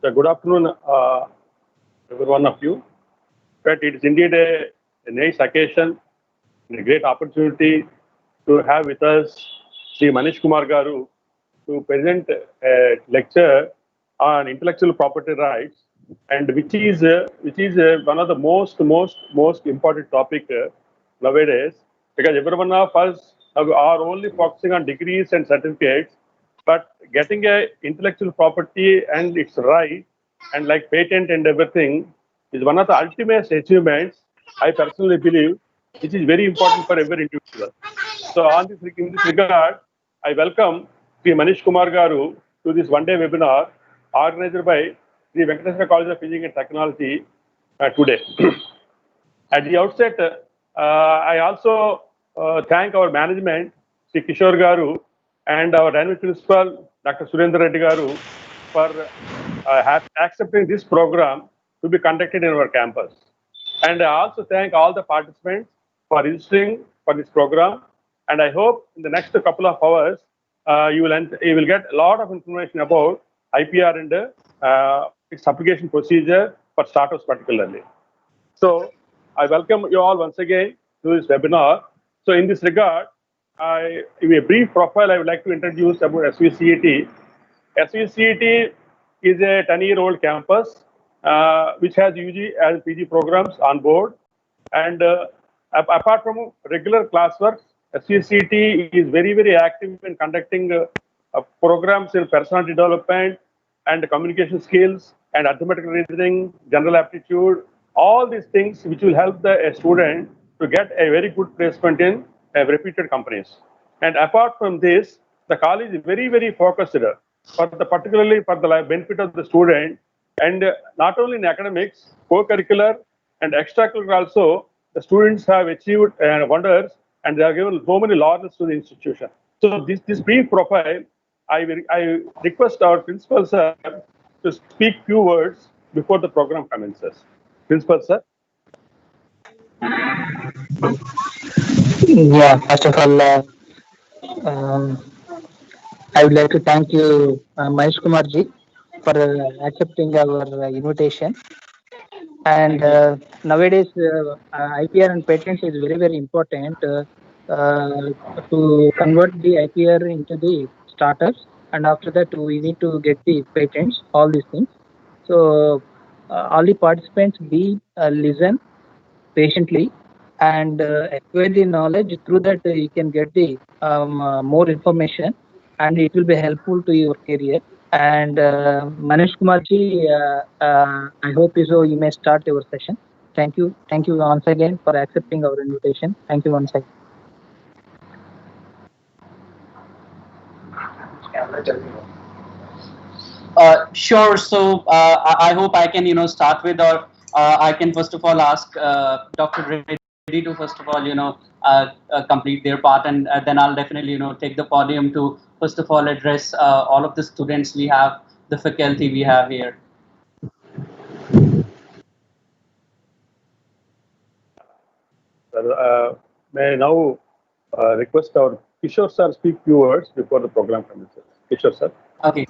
So good afternoon, every one of you. But it is indeed a nice occasion and a great opportunity to have with us Sri Manish Kumar Garu to present a lecture on intellectual property rights, and which is one of the most important topic nowadays, because every one of us are only focusing on degrees and certificates, but getting a intellectual property and its right and like patent and everything is one of the ultimate achievements, I personally believe, which is very important for every individual. So in this regard, I welcome Sri Manish Kumar Garu to this one-day webinar organized by the Venkateshwara College of Engineering and Technology today. At the outset, I also thank our management, Sri Kishore Garu, and our dynamic principal, Dr. Surendra Reddy Garu, for accepting this program to be conducted in our campus. And I also thank all the participants for registering for this program. And I hope in the next couple of hours, you will get a lot of information about IPR and its application procedure for startups particularly. So I welcome you all once again to this webinar. So in this regard, in a brief profile, I would like to introduce about SVCET. SVCET is a 10-year-old campus which has UG and PG programs on board. And apart from regular classwork, SVCET is very active in conducting programs in personality development and communication skills and arithmetical reasoning, general aptitude, all these things which will help a student to get a very good placement in reputed companies. And apart from this, the college is very focused particularly for the benefit of the student, and not only in academics, co-curricular and extracurricular also, the students have achieved wonders, and they are given so many laurels to the institution. So this brief profile, I request our principal sir to speak few words before the program commences. Principal sir. Yeah, first of all, I would like to thank you, Manish Kumar ji, for accepting our invitation. And nowadays, IPR and patents is very important to convert the IPR into the startups, and after that, we need to get the patents, all these things. So, all the participants be listen patiently and acquire the knowledge. Through that, you can get the more information, and it will be helpful to your career. And Manish Kumar ji, I hope so you may start your session. Thank you once again for accepting our invitation. Thank you once again. Sure. So I hope I can start with, or I can first of all ask Dr. Reddy to first of all complete their part, and then I'll definitely take the podium to first of all address all of the students we have, the faculty we have here. May I now request our Kishore sir speak few words before the program commences. Kishore sir. Okay.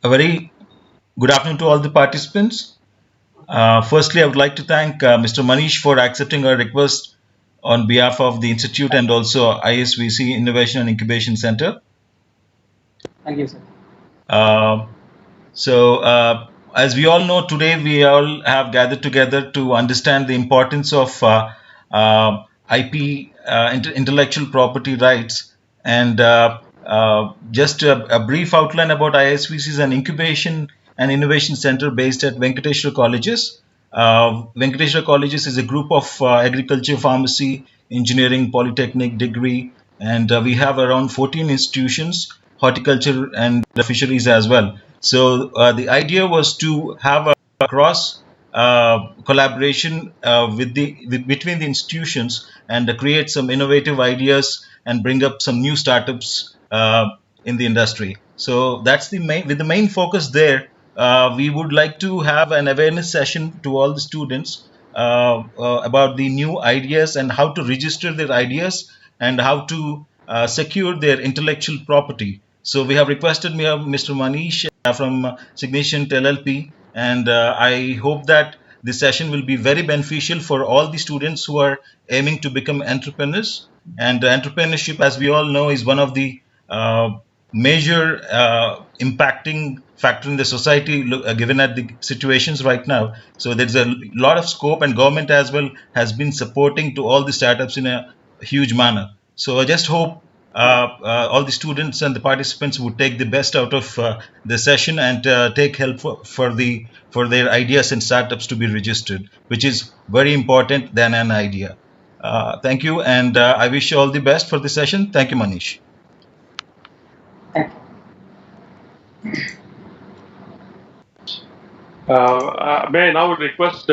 A very good afternoon to all the participants. Firstly, I would like to thank Mr. Manish for accepting our request on behalf of the Institute and also ISVC Innovation and Incubation Center. Thank you, sir. As we all know, today we all have gathered together to understand the importance of IP, intellectual property rights, and just a brief outline about ISVC is an incubation and innovation center based at Venkateshwara Colleges. Venkateshwara Colleges is a group of agriculture, pharmacy, engineering, polytechnic, degree, and we have around 14 institutions, horticulture and fisheries as well. So the idea was to have a cross collaboration between the institutions and create some innovative ideas and bring up some new startups in the industry. So that's the main focus there. We would like to have an awareness session to all the students about the new ideas and how to register their ideas and how to secure their intellectual property. So we have requested Mr. Manish from Signation LLP, and I hope that this session will be very beneficial for all the students who are aiming to become entrepreneurs. And entrepreneurship, as we all know, is one of the major impacting factor in the society, given at the situations right now. So there's a lot of scope, and government as well has been supporting to all the startups in a huge manner. So I just hope all the students and the participants would take the best out of the session and take help for their ideas and startups to be registered, which is very important than an idea. Thank you, and I wish you all the best for the session. Thank you, Manish. May I now request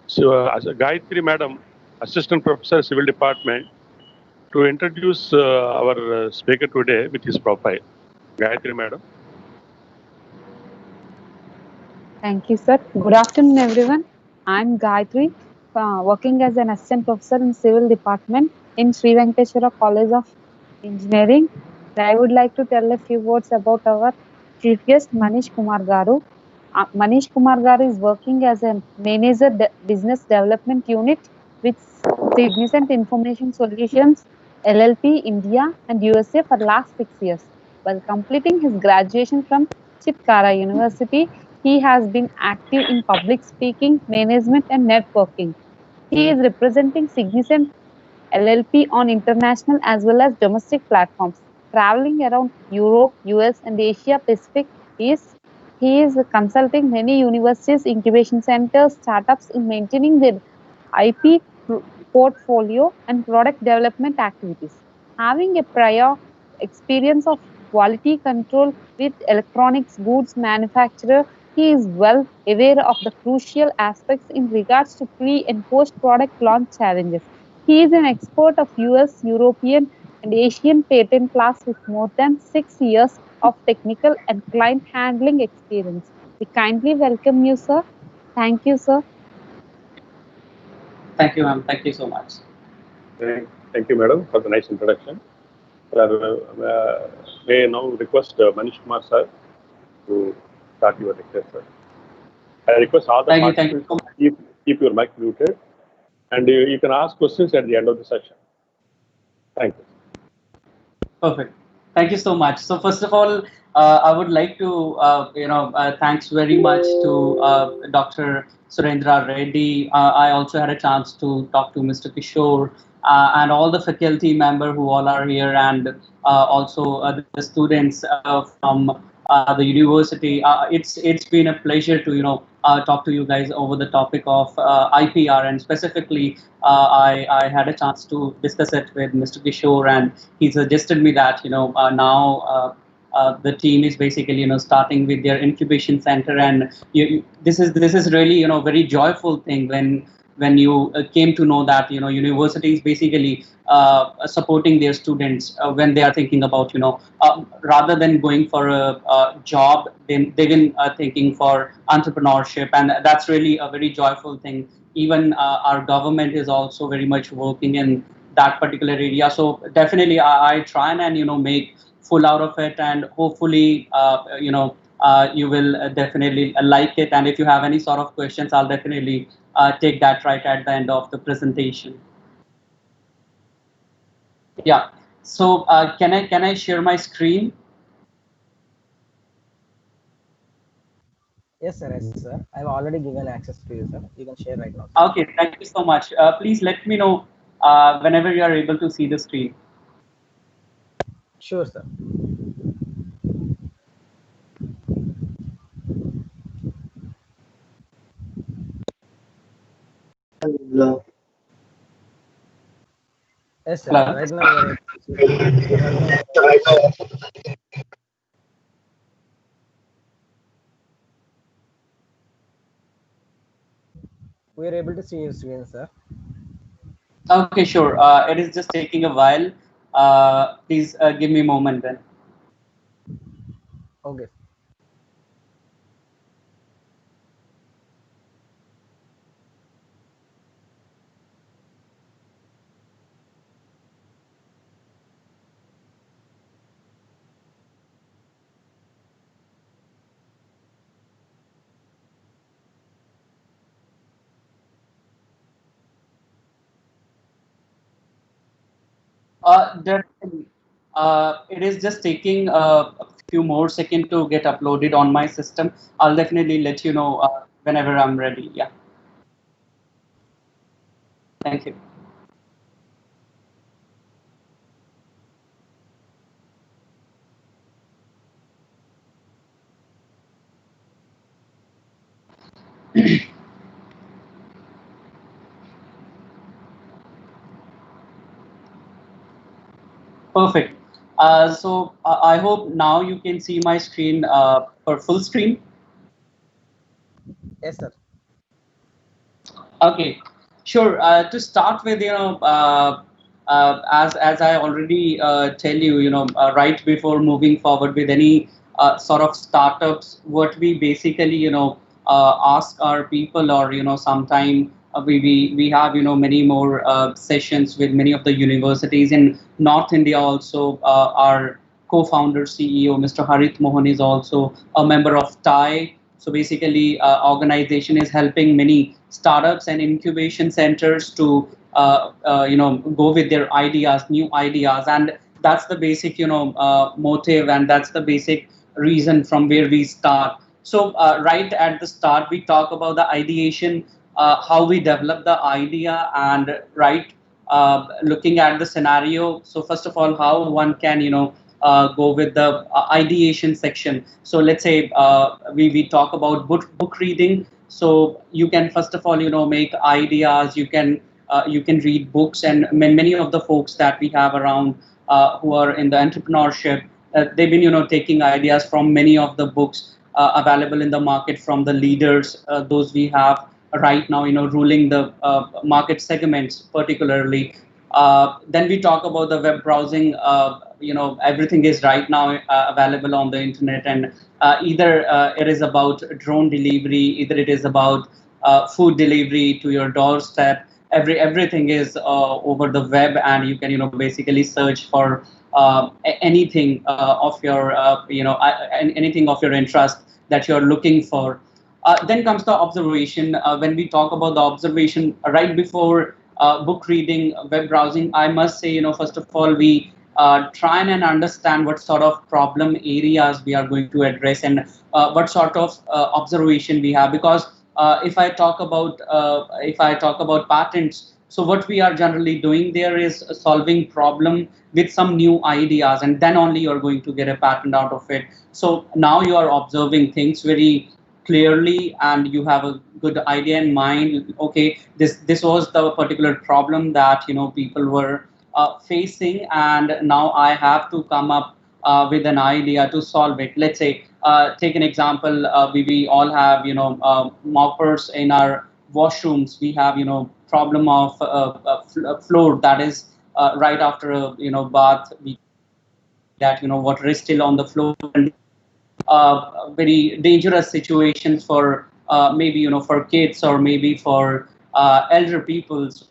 Gayatri Madam, Assistant Professor, Civil Department, to introduce our speaker today with his profile. Gayatri Madam. Thank you, sir. Good afternoon, everyone. I'm Gayatri, working as an assistant professor in civil department in Sri Venkateshwara College of Engineering. I would like to tell a few words about our chief guest, Manish Kumar Garu. Manish Kumar Garu is working as a manager business development unit with Significant Information Solutions LLP India and USA for last 6 years. While completing his graduation from Chitkara University, he has been active in public speaking, management, and networking. He is representing Significant LLP on international as well as domestic platforms, traveling around Europe, US, and Asia Pacific. He is consulting many universities, incubation centers, startups in maintaining their IP portfolio and product development activities. Having a prior experience of quality control with electronics goods manufacturer, he is well aware of the crucial aspects in regards to pre and post product launch challenges. He is an expert of US, European, and Asian patent class with more than 6 years of technical and client handling experience. We kindly welcome you, sir. Thank you, sir. Thank you, ma'am. Thank you so much. Thank you, Madam, for the nice introduction. May I now request Manish Kumar, sir, to start your lecture, sir. I request all the participants to keep your mic muted, and you can ask questions at the end of the session. Thank you. Perfect. Thank you so much. So first of all, I would like to, thanks very much to Dr. Surendra Reddy. I also had a chance to talk to Mr. Kishore and all the faculty member who all are here, and also the students from the university. It's been a pleasure to talk to you guys over the topic of IPR, and specifically I had a chance to discuss it with Mr. Kishore, and he suggested me that now the team is basically starting with their incubation center, and this is really very joyful thing when you came to know that universities basically supporting their students when they are thinking about rather than going for a job, they've been thinking for entrepreneurship, and that's really a very joyful thing. Even our government is also very much working in that particular area. So definitely I try and make full out of it, and hopefully you will definitely like it. And if you have any sort of questions, I'll definitely take that right at the end of the presentation. Yeah. So can I share my screen? Yes, sir. Yes, sir. I've already given access to you, sir. You can share right now, sir. Okay. Thank you so much. Please let me know whenever you are able to see the screen. Sure, sir. Hello. Yes, sir. Hello. Right now, we are able to see your screen, sir. Okay, sure. It is just taking a while. Please give me a moment then. Okay. Definitely. It is just taking a few more seconds to get uploaded on my system. I'll definitely let you know whenever I'm ready. Yeah. Thank you. Perfect. So I hope now you can see my screen for full screen. Yes, sir. Okay, sure. To start with, as I already tell you, right before moving forward with any sort of startups, what we basically, ask our people, or sometime we have many more sessions with many of the universities in North India. Also, our co-founder CEO, Mr. Harith Mohan, is also a member of TIE. So basically, organization is helping many startups and incubation centers to go with their ideas, new ideas, and that's the basic motive, and that's the basic reason from where we start. So right at the start, we talk about the ideation, how we develop the idea, and right looking at the scenario. So first of all, how one can go with the ideation section. So let's say we talk about book reading. So you can first of all make ideas. You can read books, and many of the folks that we have around who are in the entrepreneurship, they've been taking ideas from many of the books available in the market from the leaders, those we have right now ruling the market segments particularly. Then we talk about the web browsing. Everything is right now available on the internet, and either it is about drone delivery, either it is about food delivery to your doorstep. Everything is over the web, and you can basically search for anything of your anything of your interest that you're looking for. Then comes the observation. When we talk about the observation, right before book reading, web browsing, I must say, first of all, we try and understand what sort of problem areas we are going to address, and what sort of observation we have. Because if I talk about patents, so what we are generally doing there is solving problem with some new ideas, and then only you're going to get a patent out of it. So now you are observing things very clearly, and you have a good idea in mind. Okay, this was the particular problem that people were facing, and now I have to come up with an idea to solve it. Let's say take an example. We all have moppers in our washrooms. We have problem of floor that is right after a bath. We that water is still on the floor, and very dangerous situations for maybe for kids, or maybe for elder people. So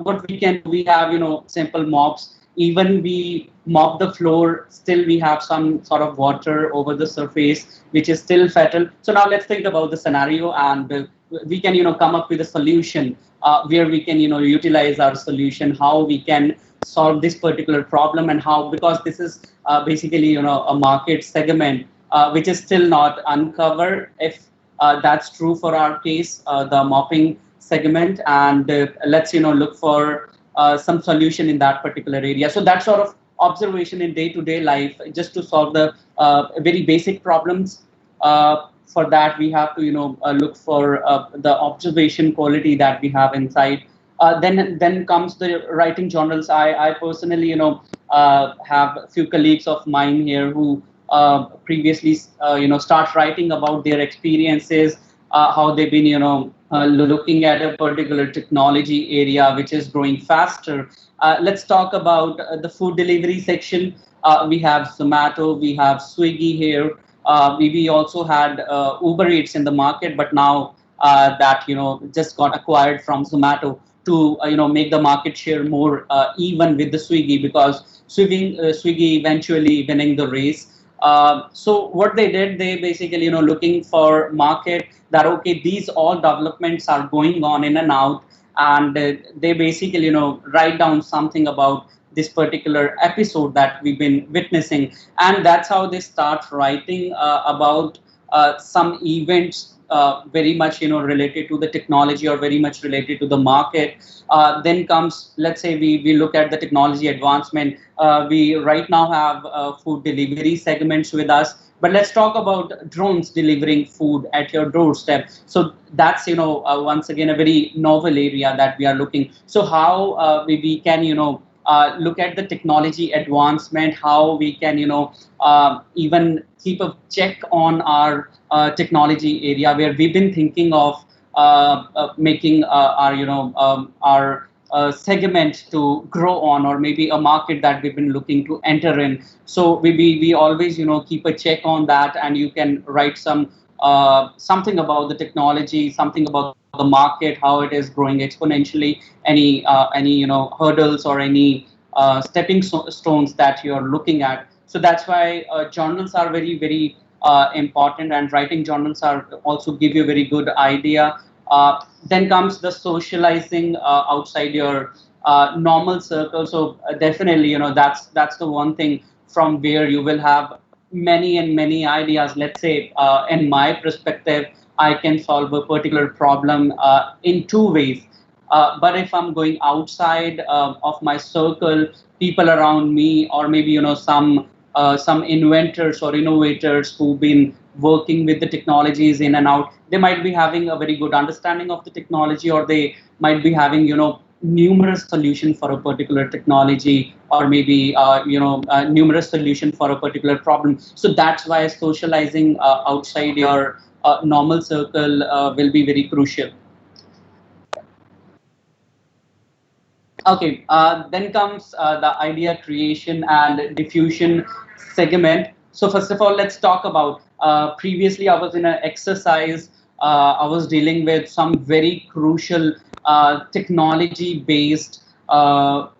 what we can do, we have simple mops. Even we mop the floor, still we have some sort of water over the surface, which is still fatal. So now let's think about the scenario, and we can come up with a solution where we can utilize our solution, how we can solve this particular problem, and how, because this is basically a market segment which is still not uncovered. If that's true for our case, the mopping segment, and let's look for some solution in that particular area. So that sort of observation in day-to-day life, just to solve the very basic problems. For that, we have to look for the observation quality that we have inside. Then comes the writing journals. I personally have a few colleagues of mine here who previously start writing about their experiences, how they've been looking at a particular technology area which is growing faster. Let's talk about the food delivery section. We have Zomato, we have Swiggy here. We also had Uber Eats in the market, but now that just got acquired from Zomato to make the market share more even with the Swiggy, because Swiggy eventually winning the race. So what they did, they basically looking for market that, okay, these all developments are going on in and out, and they basically write down something about this particular episode that we've been witnessing. And that's how they start writing about some events very much related to the technology or very much related to the market. Then comes, let's say we look at the technology advancement. We right now have food delivery segments with us, but let's talk about drones delivering food at your doorstep. So that's once again a very novel area that we are looking. So how we can look at the technology advancement, how we can even keep a check on our technology area, where we've been thinking of making our segment to grow on, or maybe a market that we've been looking to enter in. So we always keep a check on that, and you can write something about the technology, something about the market, how it is growing exponentially, any hurdles or any stepping stones that you're looking at. So that's why journals are very, very important, and writing journals are also give you a very good idea. Then comes the socializing outside your normal circle. So definitely, that's the one thing from where you will have many and many ideas. Let's say, in my perspective, I can solve a particular problem in two ways. But if I'm going outside of my circle, people around me, or maybe some inventors or innovators who've been working with the technologies in and out, they might be having a very good understanding of the technology, or they might be having numerous solutions for a particular technology, or maybe numerous solutions for a particular problem. So that's why socializing outside your normal circle will be very crucial. Okay, then comes the idea creation and diffusion segment. So first of all, let's talk about, previously I was in an exercise, I was dealing with some very crucial technology based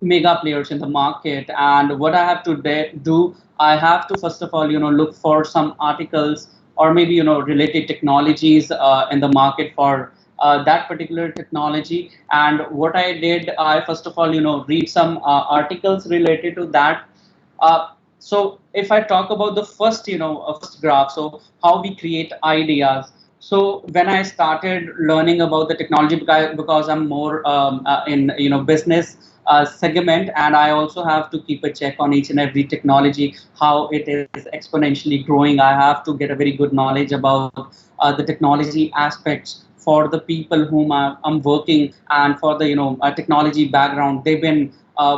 mega players in the market. And what I have to do, I have to first of all, look for some articles, or maybe, related technologies in the market for that particular technology. And what I did, I first of all, read some articles related to that. So if I talk about the first, first graph, so how we create ideas. So when I started learning about the technology, because I'm more in business segment, and I also have to keep a check on each and every technology, how it is exponentially growing. I have to get a very good knowledge about the technology aspects for the people whom I'm working, and for the technology background they've been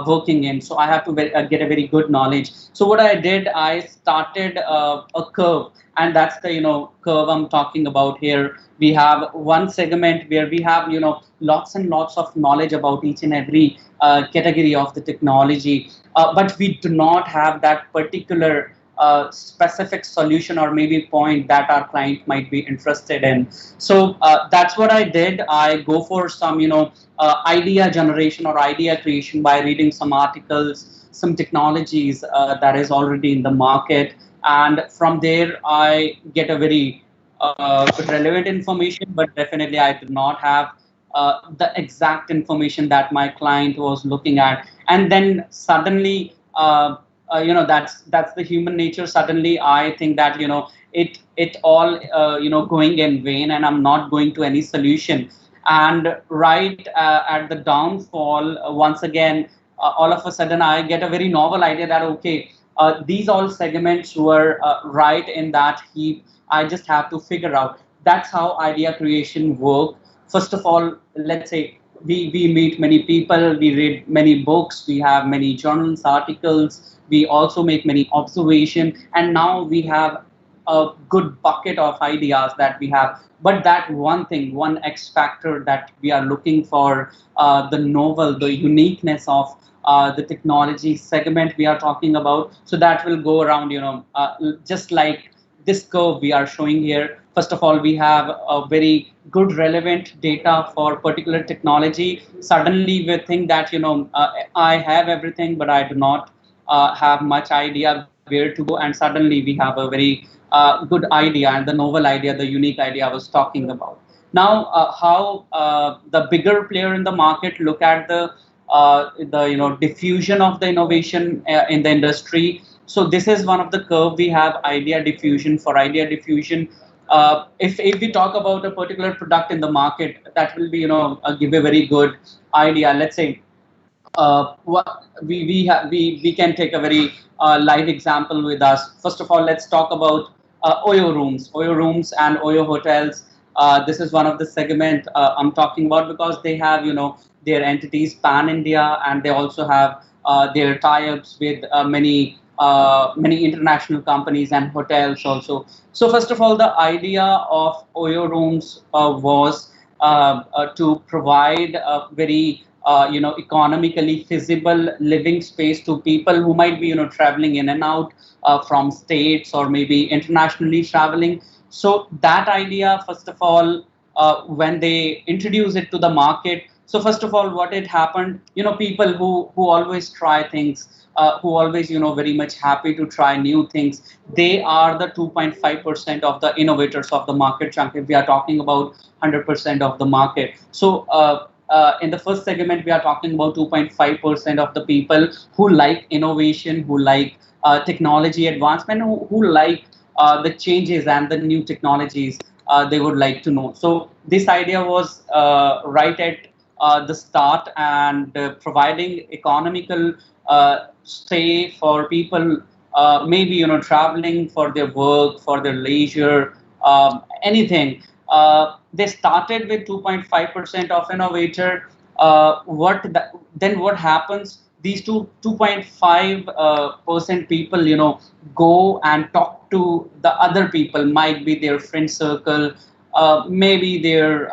working in. So I have to get a very good knowledge. So what I did, I started a curve, and that's the curve I'm talking about here. We have one segment where we have lots and lots of knowledge about each and every category of the technology, but we do not have that particular specific solution or maybe point that our client might be interested in. So that's what I did. I go for some idea generation or idea creation by reading some articles, some technologies that is already in the market, and from there I get a very relevant information, but definitely I do not have the exact information that my client was looking at. And then suddenly that's the human nature. Suddenly I think that it all going in vain, and I'm not going to any solution. And right at the downfall, once again, all of a sudden I get a very novel idea that okay, these all segments were right in that heap. I just have to figure out. That's how idea creation work. First of all, let's say we meet many people, we read many books, we have many journals, articles, we also make many observations, and now we have a good bucket of ideas that we have. But that one thing, one X factor that we are looking for, the novel, the uniqueness of the technology segment we are talking about. So that will go around, just like this curve we are showing here. First of all, we have a very good relevant data for particular technology. Suddenly we think that, I have everything, but I do not have much idea where to go. And suddenly we have a very good idea, and the novel idea, the unique idea I was talking about. Now, how the bigger player in the market look at the the diffusion of the innovation in the industry. So this is one of the curve we have, idea diffusion. For idea diffusion, if we talk about a particular product in the market, that will be give a very good idea. Let's say what we can take a very live example with us. First of all, let's talk about Oyo rooms and Oyo hotels. This is one of the segment I'm talking about, because they have their entities pan India, and they also have their tie-ups with many international companies and hotels also. So first of all, the idea of Oyo rooms was to provide a very economically feasible living space to people who might be traveling in and out from states, or maybe internationally traveling. So that idea, first of all, when they introduce it to the market, so first of all, what had happened, people who always try things, who always very much happy to try new things, they are the 2.5% of the innovators of the market chunk, if we are talking about 100% of the market. So in the first segment, we are talking about 2.5% of the people who like innovation, who like technology advancement, who like the changes and the new technologies they would like to know. So this idea was right at the start, and providing economical stay for people, maybe traveling for their work, for their leisure, anything. They started with 2.5% of innovator. Then what happens? These 2.5% people, go and talk to the other people, might be their friend circle, maybe their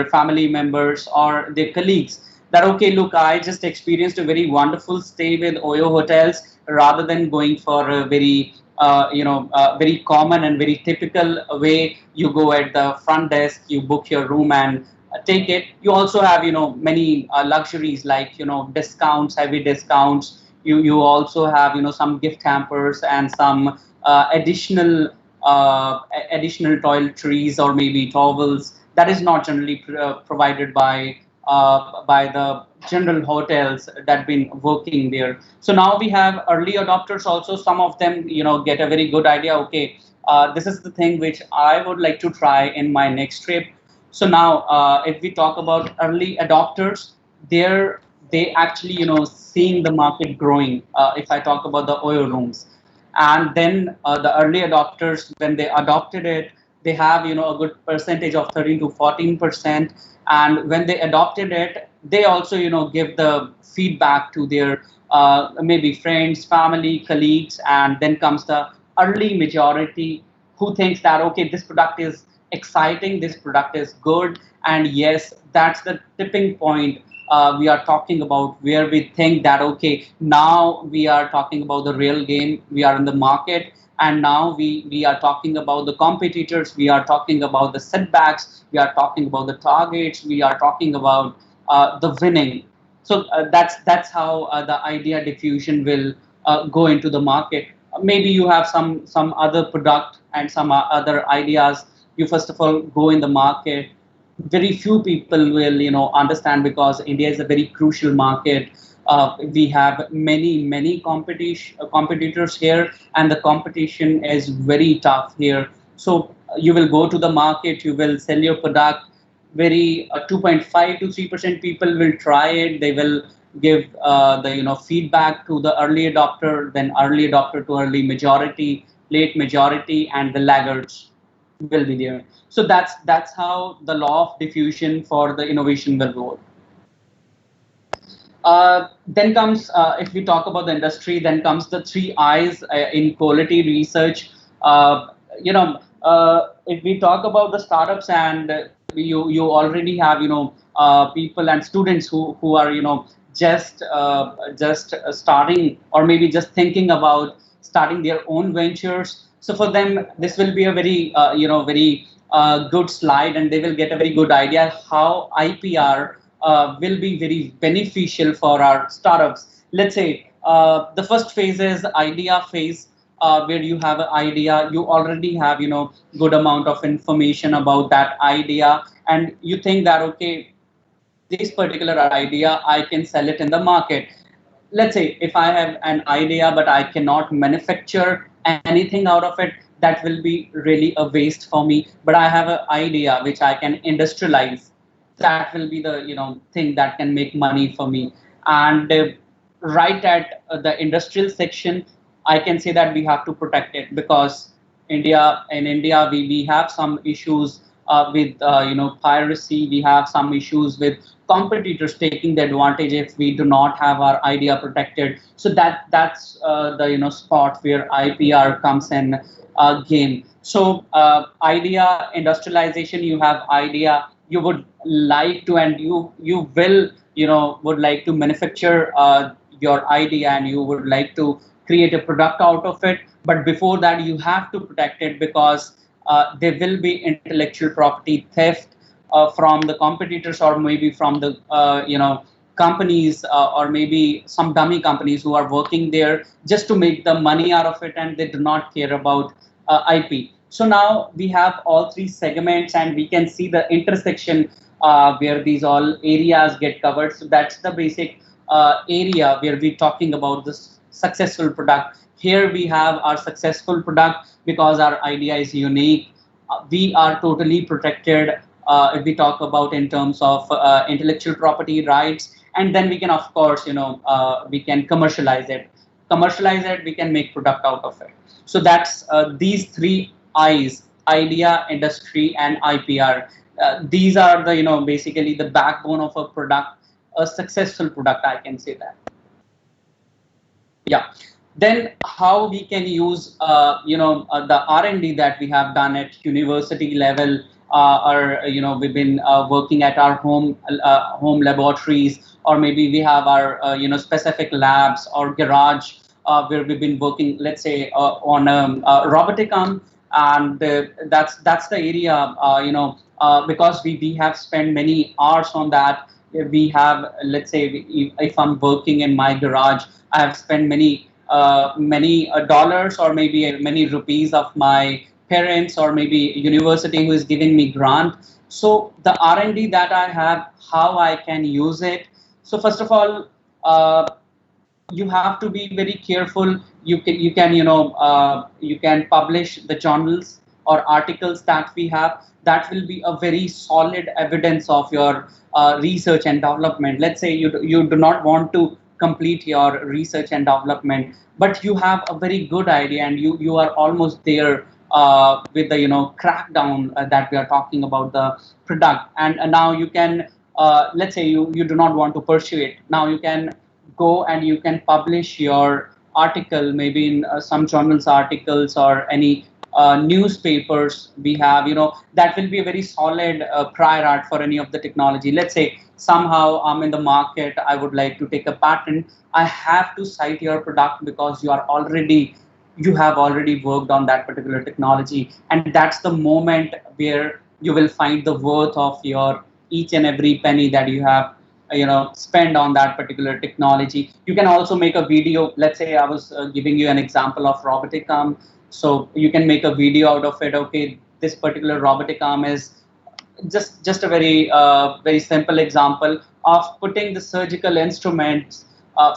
family members or their colleagues. That okay, look, I just experienced a very wonderful stay with Oyo hotels, rather than going for a very very common and very typical way. You go at the front desk, you book your room and take it. You also have many luxuries, like discounts, heavy discounts. You also have some gift hampers and some additional toiletries, or maybe towels, that is not generally provided by the general hotels that been working there. So now we have early adopters also. Some of them get a very good idea. Okay, this is the thing which I would like to try in my next trip. So now if we talk about early adopters, they actually seeing the market growing. If I talk about the Oyo rooms, and then the early adopters, when they adopted it, they have a good percentage of 13 to 14%. And when they adopted it, they also give the feedback to their maybe friends, family, colleagues. And then comes the early majority, who thinks that okay, this product is exciting, this product is good. And yes, that's the tipping point we are talking about, where we think that okay, now we are talking about the real game, we are in the market, and now we are talking about the competitors, we are talking about the setbacks, we are talking about the targets, we are talking about the winning. So that's how the idea diffusion will go into the market. Maybe you have some other product and some other ideas. You first of all go in the market. Very few people will understand, because India is a very crucial market. We have many competitors here, and the competition is very tough here. So you will go to the market, you will sell your product. Very 2.5 to 3% people will try it. They will give the feedback to the early adopter, then early adopter to early majority, late majority, and the laggards will be there. So that's how the law of diffusion for the innovation will work. Then comes, if we talk about the industry, then comes the 3 I's in quality research. If we talk about the startups, and you already have people and students who are just starting, or maybe just thinking about starting their own ventures. So for them, this will be a very very good slide, and they will get a very good idea how IPR will be very beneficial for our startups. Let's say the first phase is idea phase, where you have an idea, you already have good amount of information about that idea, and you think that okay, this particular idea, I can sell it in the market. Let's say if I have an idea but I cannot manufacture anything out of it, that will be really a waste for me. But I have an idea which I can industrialize. That will be the thing that can make money for me. And right at the industrial section, I can say that we have to protect it, because in India we have some issues with piracy. We have some issues with competitors taking the advantage if we do not have our idea protected. So that's the spot where IPR comes in game. So idea industrialization, you have idea, you would like to, and you will would like to manufacture your idea, and you would like to create a product out of it. But before that, you have to protect it, because there will be intellectual property theft from the competitors, or maybe from the companies, or maybe some dummy companies who are working there just to make the money out of it, and they do not care about IP. So now we have all three segments, and we can see the intersection where these all areas get covered. So that's the basic area where we're talking about this successful product. Here we have our successful product because our idea is unique. We are totally protected if we talk about in terms of intellectual property rights. And then we can, of course, we can commercialize it. We can make product out of it. So that's these three I's: idea, industry, and IPR. These are the basically the backbone of a product, a successful product, I can say that. Yeah. Then how we can use the R&D that we have done at university level, or we've been working at our home laboratories, or maybe we have our specific labs or garage where we've been working, let's say on a robotic arm. And that's the area because we have spent many hours on that. We have, let's say, if I'm working in my garage, I have spent many dollars, or maybe many rupees of my parents, or maybe university who is giving me grant. So the R&D that I have, how I can use it. So first of all, you have to be very careful. You can publish the journals or articles that we have. That will be a very solid evidence of your research and development. Let's say you do not want to complete your research and development, but you have a very good idea, and you are almost there with the crackdown that we are talking about the product. And now you can let's say you do not want to pursue it. Now you can go and you can publish your article, maybe in some journals articles, or any newspapers we have. That will be a very solid prior art for any of the technology. Let's say somehow I'm in the market, I would like to take a patent. I have to cite your product because you have already worked on that particular technology. And that's the moment where you will find the worth of your each and every penny that you have spend on that particular technology. You can also make a video. Let's say I was giving you an example of robotic arm. So you can make a video out of it. Okay, this particular robotic arm is just a very simple example of putting the surgical instruments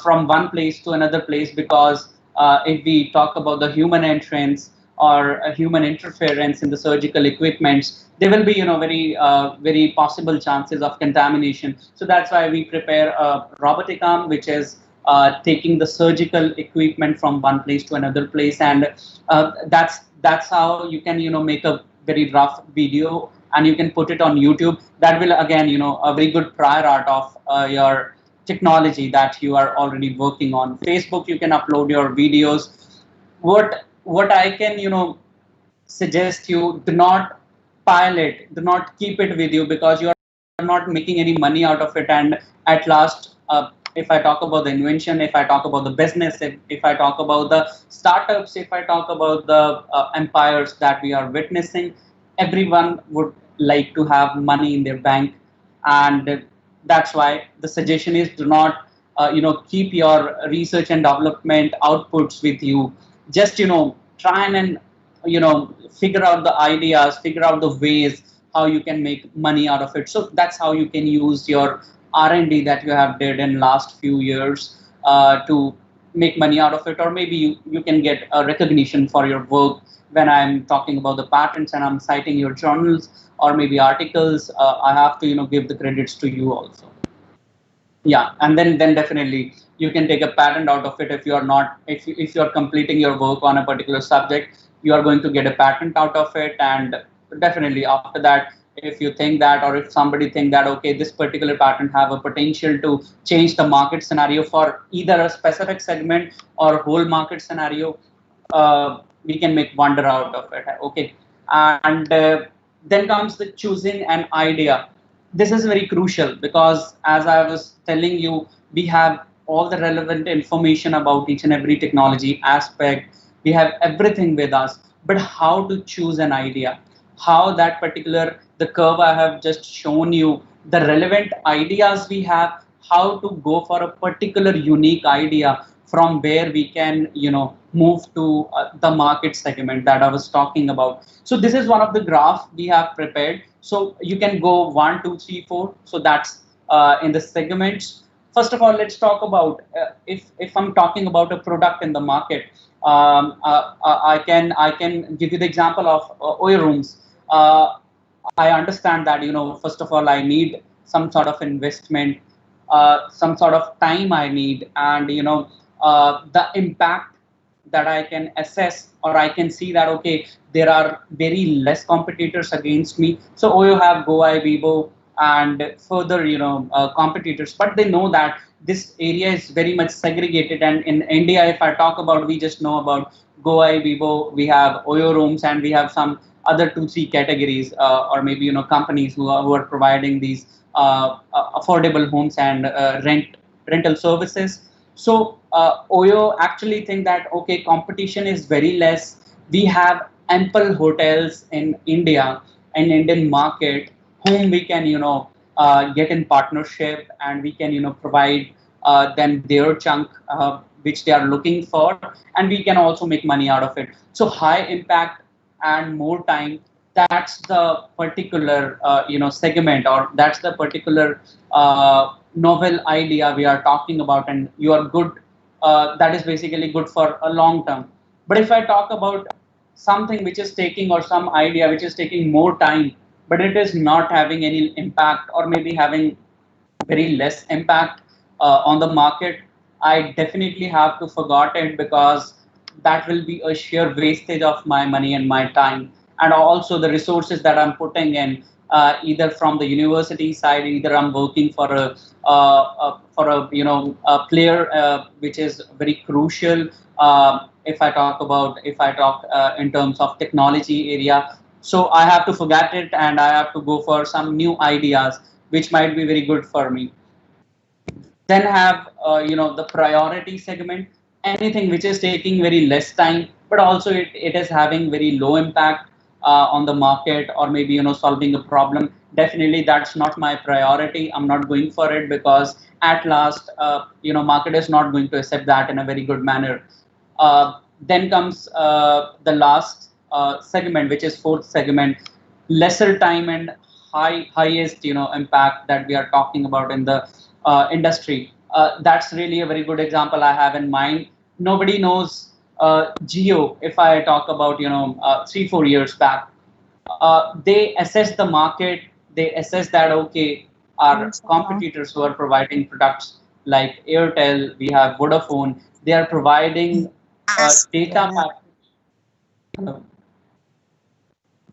from one place to another place, because if we talk about the human entrance or a human interference in the surgical equipments, there will be very possible chances of contamination. So that's why we prepare a robotic arm which is taking the surgical equipment from one place to another place. And that's how you can make a very rough video, and you can put it on YouTube. That will again a very good prior art of your technology that you are already working on. Facebook, you can upload your videos. What I can suggest you, do not pile it, do not keep it with you, because you are not making any money out of it. And at last, if I talk about the invention, if I talk about the business, if I talk about the startups, if I talk about the empires that we are witnessing, everyone would like to have money in their bank. And that's why the suggestion is, do not keep your research and development outputs with you. Just try and figure out the ideas, figure out the ways how you can make money out of it. So that's how you can use your R&D that you have did in last few years to make money out of it, or maybe you can get a recognition for your work when I'm talking about the patents and I'm citing your journals or maybe articles. I have to give the credits to you also. Yeah, and then definitely you can take a patent out of it. If you are not, if you are completing your work on a particular subject, you are going to get a patent out of it. And definitely after that, if you think that, or if somebody think that, okay, this particular patent have a potential to change the market scenario for either a specific segment or whole market scenario, we can make wonder out of it. Okay, and then comes the choosing an idea. This is very crucial because, as I was telling you, we have all the relevant information about each and every technology aspect. We have everything with us, but how to choose an idea, how that particular, the curve I have just shown you, the relevant ideas we have, how to go for a particular unique idea from where we can move to the market segment that I was talking about. So this is one of the graph we have prepared. So you can go 1, 2, 3, 4. So that's in the segments. First of all, let's talk about if I'm talking about a product in the market. I can give you the example of oil rooms. I understand that first of all I need some sort of investment, some sort of time I need, and the impact that I can assess, or I can see that okay, there are very less competitors against me. So OYO have GoI, Vivo, and further competitors, but they know that this area is very much segregated. And in India, if I talk about, we just know about GoI, Vivo, we have OYO rooms, and we have some other 2, 3 categories, or maybe companies who are providing these affordable homes and rental services. So OYO actually think that okay, competition is very less. We have ample hotels in India and Indian market whom we can get in partnership, and we can provide them their chunk which they are looking for, and we can also make money out of it. So high impact and more time, that's the particular segment, or that's the particular novel idea we are talking about, and you are good, that is basically good for a long term. But if I talk about something which is taking, or some idea which is taking more time, but it is not having any impact, or maybe having very less impact on the market, I definitely have to forget it, because that will be a sheer wastage of my money and my time, and also the resources that I'm putting in, either from the university side, either I'm working for a player which is very crucial. If I talk in terms of technology area, so I have to forget it, and I have to go for some new ideas which might be very good for me. Then have the priority segment, anything which is taking very less time, but also it is having very low impact on the market, or maybe solving a problem. Definitely that's not my priority. I'm not going for it, because at last market is not going to accept that in a very good manner. Then comes the last segment, which is fourth segment, lesser time and highest impact that we are talking about in the industry. That's really a very good example I have in mind. Nobody knows Geo. If I talk about 3-4 years back, they assess the market. They assess that okay, our competitors who are providing products like Airtel, we have Vodafone. They are providing data pack.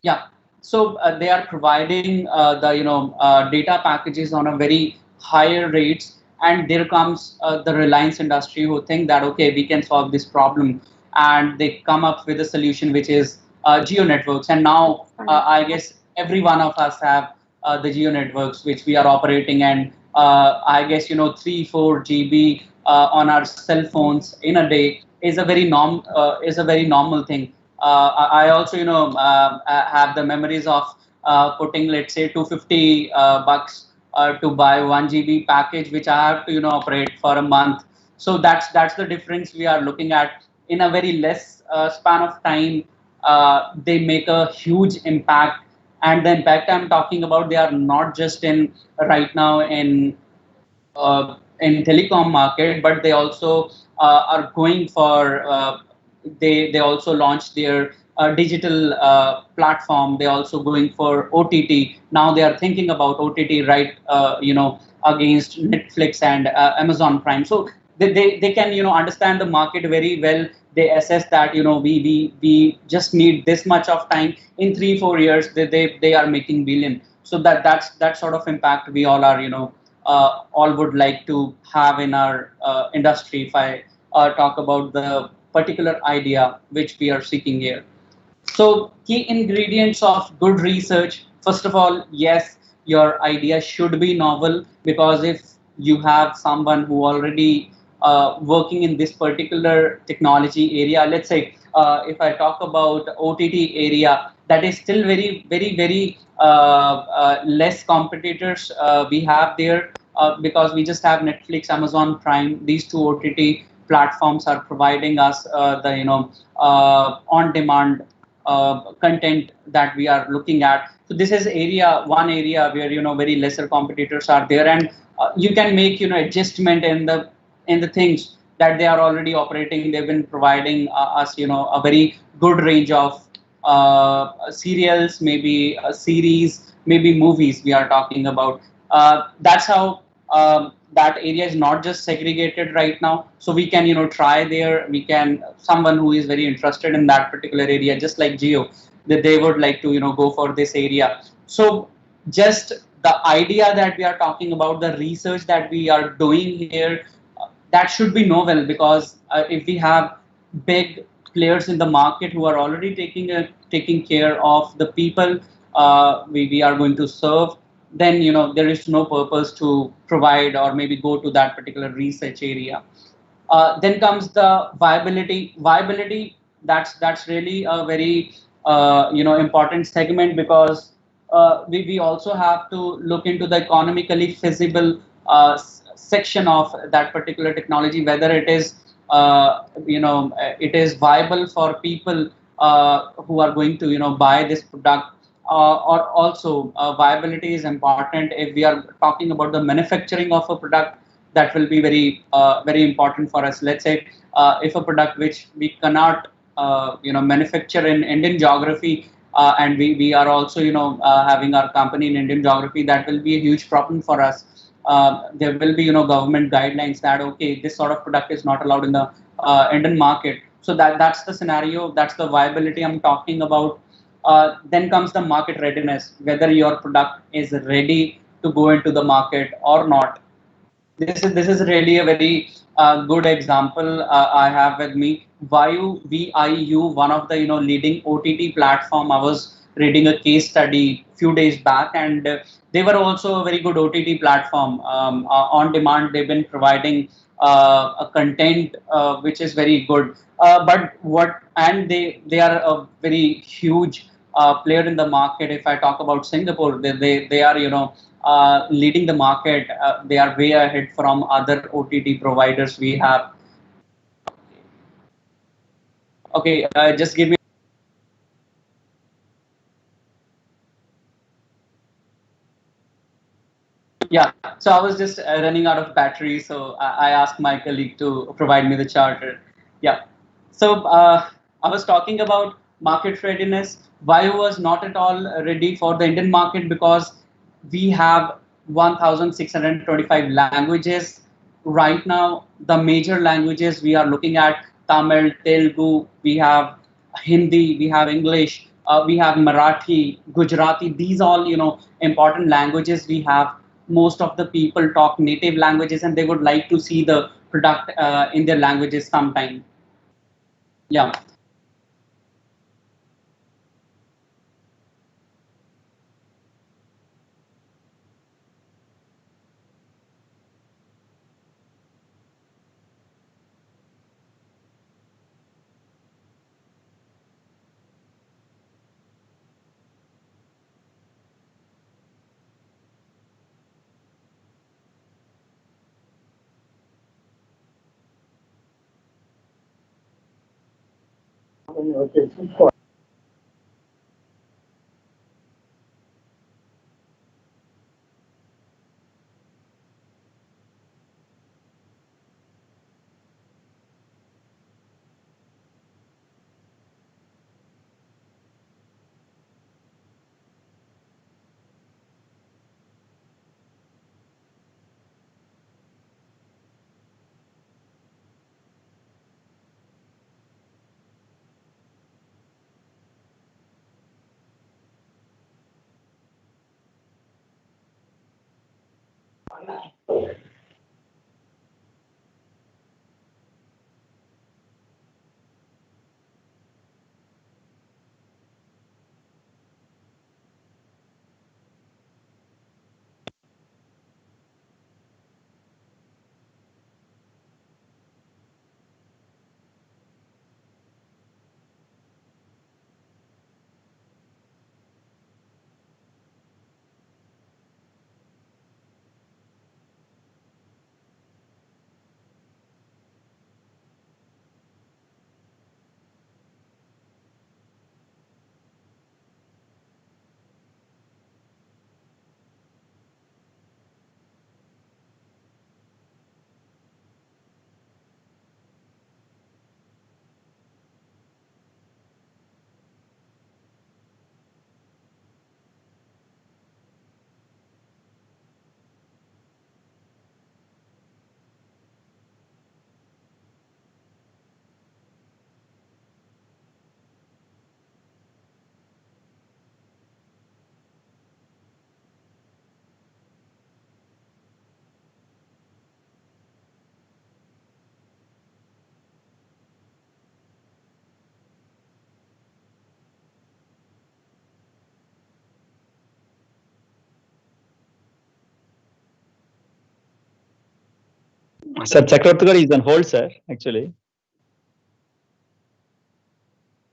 Yeah, so they are providing the data packages on a very higher rates, and there comes the Reliance industry who think that okay, we can solve this problem, and they come up with a solution which is geo networks. And now I guess every one of us have the geo networks which we are operating, and I guess 3-4 GB on our cell phones in a day is a very normal thing. I also have the memories of putting, let's say, 250 bucks to buy 1 GB package, which I have to operate for a month. So that's the difference we are looking at. In a very less span of time, they make a huge impact. And the impact I'm talking about, they are not just in right now in in telecom market, but they also are going for they also launched their digital platform. They also going for OTT. Now they are thinking about OTT, right? Against Netflix and Amazon Prime. So they can understand the market very well. They assess that we just need this much of time. In 3-4 years they are making billion. So that's that sort of impact we all are all would like to have in our industry. If I talk about the particular idea which we are seeking here. So key ingredients of good research. First of all, yes, your idea should be novel, because if you have someone who already working in this particular technology area, let's say if I talk about OTT area, that is still very less competitors we have there, because we just have Netflix, Amazon Prime. These two OTT platforms are providing us the on demand content that we are looking at. So this is one area where very lesser competitors are there, and you can make adjustment in the things that they are already operating. They've been providing us a very good range of serials, maybe a series, maybe movies we are talking about. That's how that area is not just segregated right now. So we can try there. We can, someone who is very interested in that particular area, just like Geo, that they would like to go for this area. So just the idea that we are talking about, the research that we are doing here, that should be novel, because if we have big players in the market who are already taking care of the people we are going to serve, then there is no purpose to provide or maybe go to that particular research area. Then comes the viability. That's really a very important segment, because we also have to look into the economically feasible section of that particular technology, whether it is it is viable for people who are going to buy this product, or also viability is important if we are talking about the manufacturing of a product. That will be very important for us. Let's say if a product which we cannot manufacture in Indian geography, and we are also having our company in Indian geography, that will be a huge problem for us. There will be government guidelines that okay, this sort of product is not allowed in the Indian market. So that's the scenario, that's the viability I'm talking about. Then comes the market readiness, whether your product is ready to go into the market or not. This is really a very good example I have with me. VIU, one of the leading OTT platform. I was reading a case study few days back, and they were also a very good OTT platform. On demand, they've been providing a content which is very good. And they are a very huge player in the market. If I talk about Singapore, they are leading the market. They are way ahead from other OTT providers we have. Okay, just give me. Yeah, so I was just running out of battery, so I asked my colleague to provide me the charger. Yeah, so I was talking about market readiness. Why was not at all ready for the Indian market? Because we have 1,625 languages right now. The major languages we are looking at: Tamil, Telugu, we have Hindi, we have English, we have Marathi, Gujarati. These all important languages we have. Most of the people talk native languages, and they would like to see the product in their languages sometime. Yeah. Sir, Chakravarthi is on hold, sir, actually.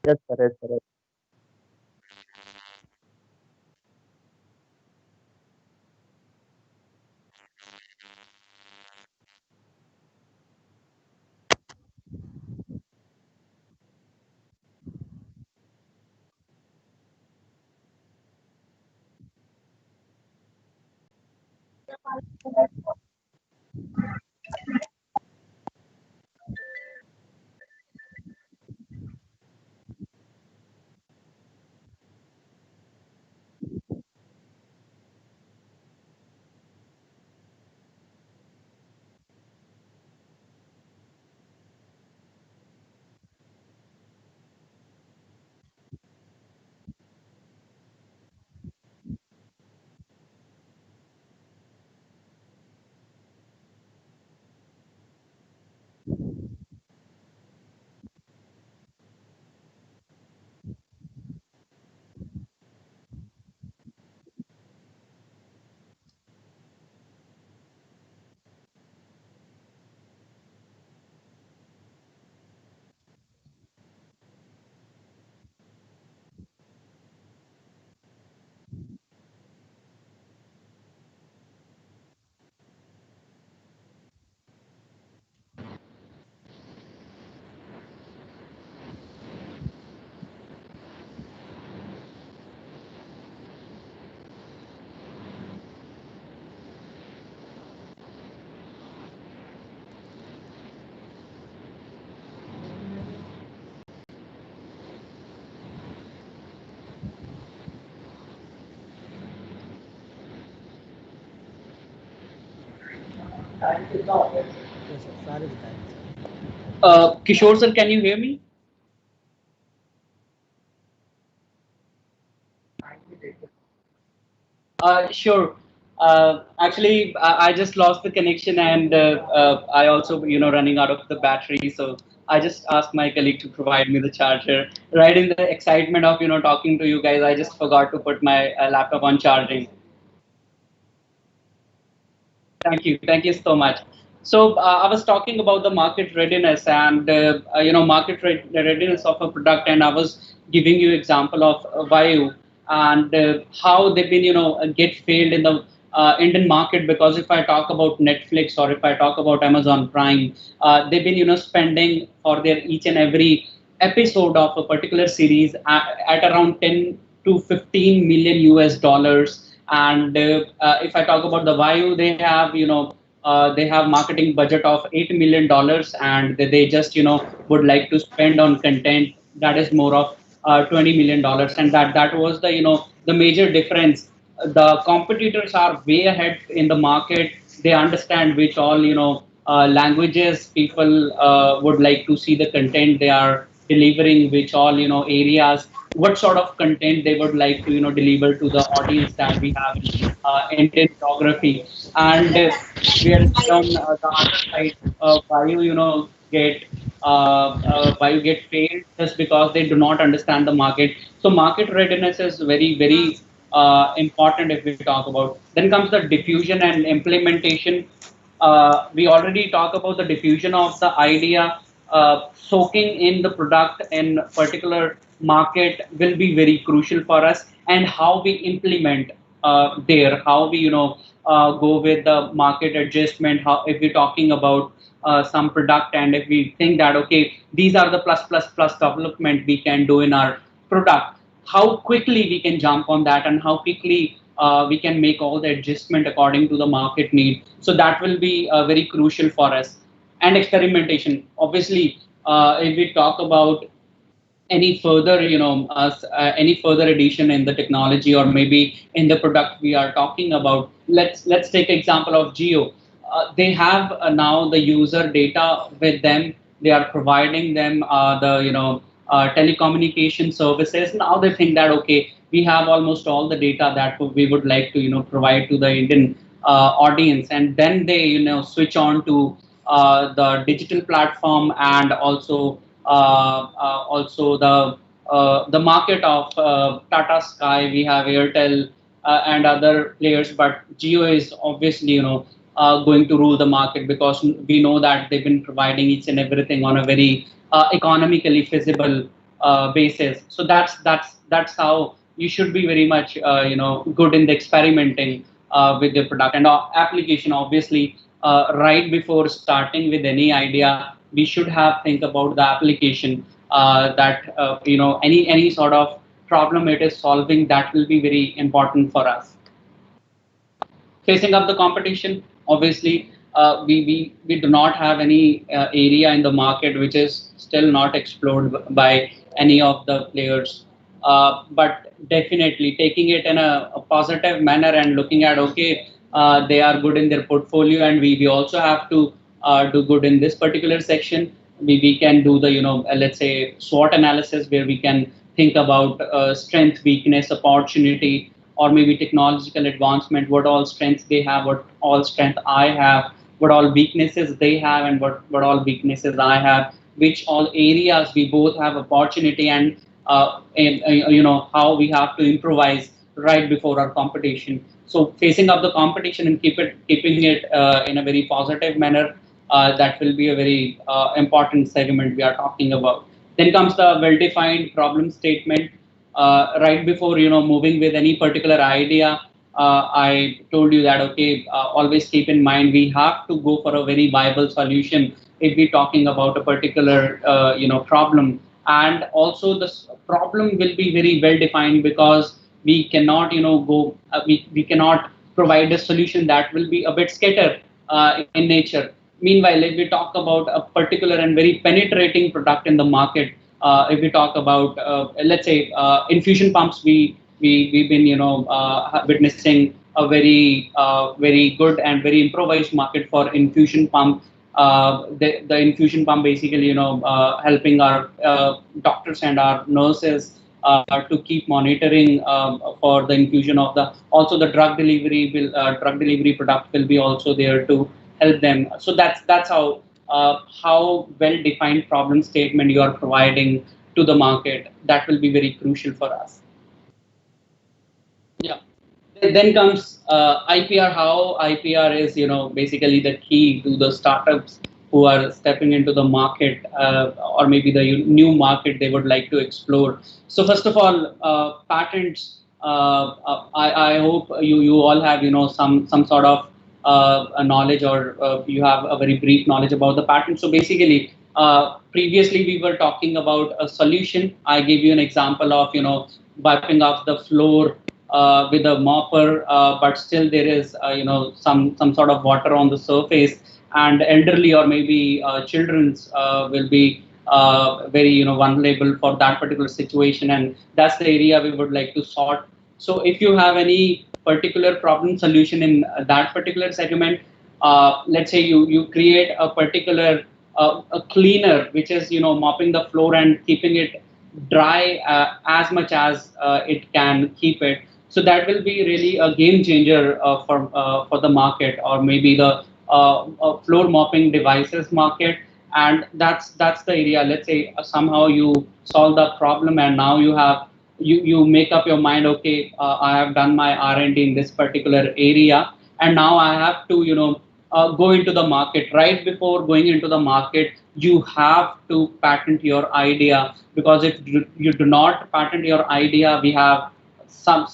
Yes, sir. Yes, sir. Yes, sir. Sorry with that. Kishore sir, can you hear me? Sure. Actually, I just lost the connection, and I also, running out of the battery. So I just asked my colleague to provide me the charger. Right in the excitement of, talking to you guys, I just forgot to put my laptop on charging. Thank you so much. So I was talking about the market readiness and market readiness of a product, and I was giving you example of Vayu and how they've been get failed in the Indian market, because if I talk about Netflix or if I talk about Amazon Prime, they've been spending for their each and every episode of a particular series at around 10 to 15 million US dollars. And if I talk about the Vayu, they have marketing budget of $8 million, and they just would like to spend on content that is more of $20 million, and that was the the major difference. The competitors are way ahead in the market. They understand which all languages people would like to see the content they are delivering, which all areas, what sort of content they would like to deliver to the audience that we have in Indian geography. And whereas on the other side, why get why you get failed just because they do not understand the market. So market readiness is very important if we talk about. Then comes the diffusion and implementation. We already talk about the diffusion of the idea. Soaking in the product in particular market will be very crucial for us, and how we implement there, how we go with the market adjustment. How, if we're talking about some product, and if we think that okay, these are the plus development we can do in our product, how quickly we can jump on that, and how quickly we can make all the adjustment according to the market need. So that will be very crucial for us. And experimentation, obviously, if we talk about any further any further addition in the technology, or maybe in the product we are talking about, let's take example of Geo. They have now the user data with them. They are providing them the telecommunication services. Now they think that okay, we have almost all the data that we would like to provide to the Indian audience, and then they switch on to the digital platform, and also the market of Tata Sky. We have Airtel and other players, but Geo is obviously going to rule the market, because we know that they've been providing each and everything on a very economically feasible basis. So that's how you should be very much good in the experimenting with the product and application. Obviously, right before starting with any idea, we should have think about the application, that any sort of problem it is solving, that will be very important for us. Facing up the competition, obviously, we do not have any area in the market which is still not explored by any of the players. But definitely taking it in a positive manner and looking at okay, they are good in their portfolio, and we also have to do good in this particular section. We can do the let's say SWOT analysis, where we can think about strength, weakness, opportunity, or maybe technological advancement. What all strengths they have, what all strength I have, what all weaknesses they have, and what all weaknesses I have. Which all areas we both have opportunity, and how we have to improvise right before our competition. So facing up the competition and keeping it in a very positive manner, that will be a very important segment we are talking about. Then comes the well-defined problem statement. Right before moving with any particular idea, I told you that okay, always keep in mind we have to go for a very viable solution if we're talking about a particular problem. And also this problem will be very well defined, because we cannot go we cannot provide a solution that will be a bit scattered in nature. Meanwhile, if we talk about a particular and very penetrating product in the market, if we talk about let's say infusion pumps, we've been witnessing a very good and very improvised market for infusion pump. The infusion pump basically helping our doctors and our nurses to keep monitoring for the infusion of the, also the drug delivery product will be also there to help them. So that's how well defined problem statement you are providing to the market, that will be very crucial for us. Yeah. Then comes IPR. How IPR is basically the key to the startups who are stepping into the market, or maybe the new market they would like to explore. So first of all, patents. I hope you all have some sort of a knowledge, or you have a very brief knowledge about the patent. So basically, previously we were talking about a solution. I gave you an example of wiping off the floor with a mopper, but still there is some sort of water on the surface, and elderly or maybe children's will be very vulnerable for that particular situation, and that's the area we would like to sort. So if you have any particular problem solution in that particular segment, let's say you create a particular a cleaner, which is mopping the floor and keeping it dry as much as it can keep it. So that will be really a game changer for the market, or maybe the floor mopping devices market. And that's the area. Let's say somehow you solve the problem, and now you make up your mind, okay, I have done my R&D in this particular area, and now I have to go into the market. Right before going into the market, you have to patent your idea, because if you do not patent your idea, we have some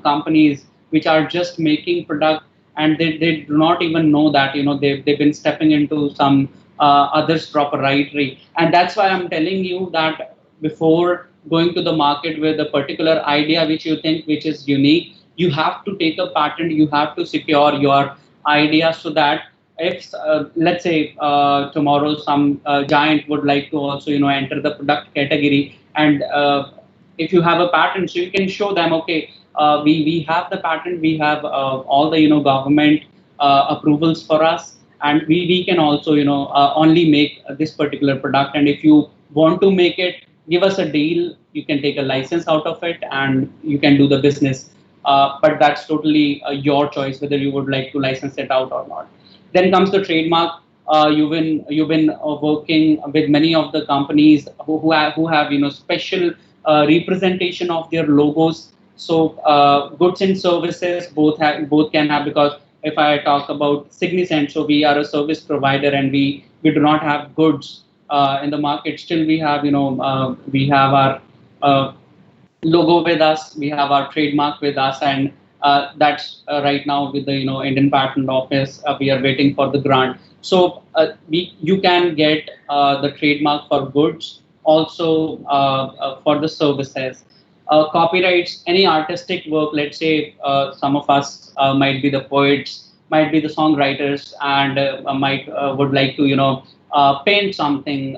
companies which are just making product, and they do not even know that they've been stepping into some others proprietary. And that's why I'm telling you that before going to the market with a particular idea which you think which is unique, you have to take a patent, you have to secure your idea, so that if let's say tomorrow some giant would like to also enter the product category, and if you have a patent, so you can show them, okay, we have the patent, we have all the government approvals for us, and we can also only make this particular product, and if you want to make it, give us a deal, you can take a license out of it and you can do the business. But that's totally your choice whether you would like to license it out or not. Then comes the trademark. You've been working with many of the companies who have special representation of their logos. So goods and services both can have, because if I talk about Signicent, so we are a service provider and we do not have goods in the market. Still we have we have our logo with us, we have our trademark with us, and that's right now with the Indian Patent Office. We are waiting for the grant. So you can get the trademark for goods, also for the services. Copyrights, any artistic work. Let's say some of us might be the poets, might be the songwriters, and might would like to paint something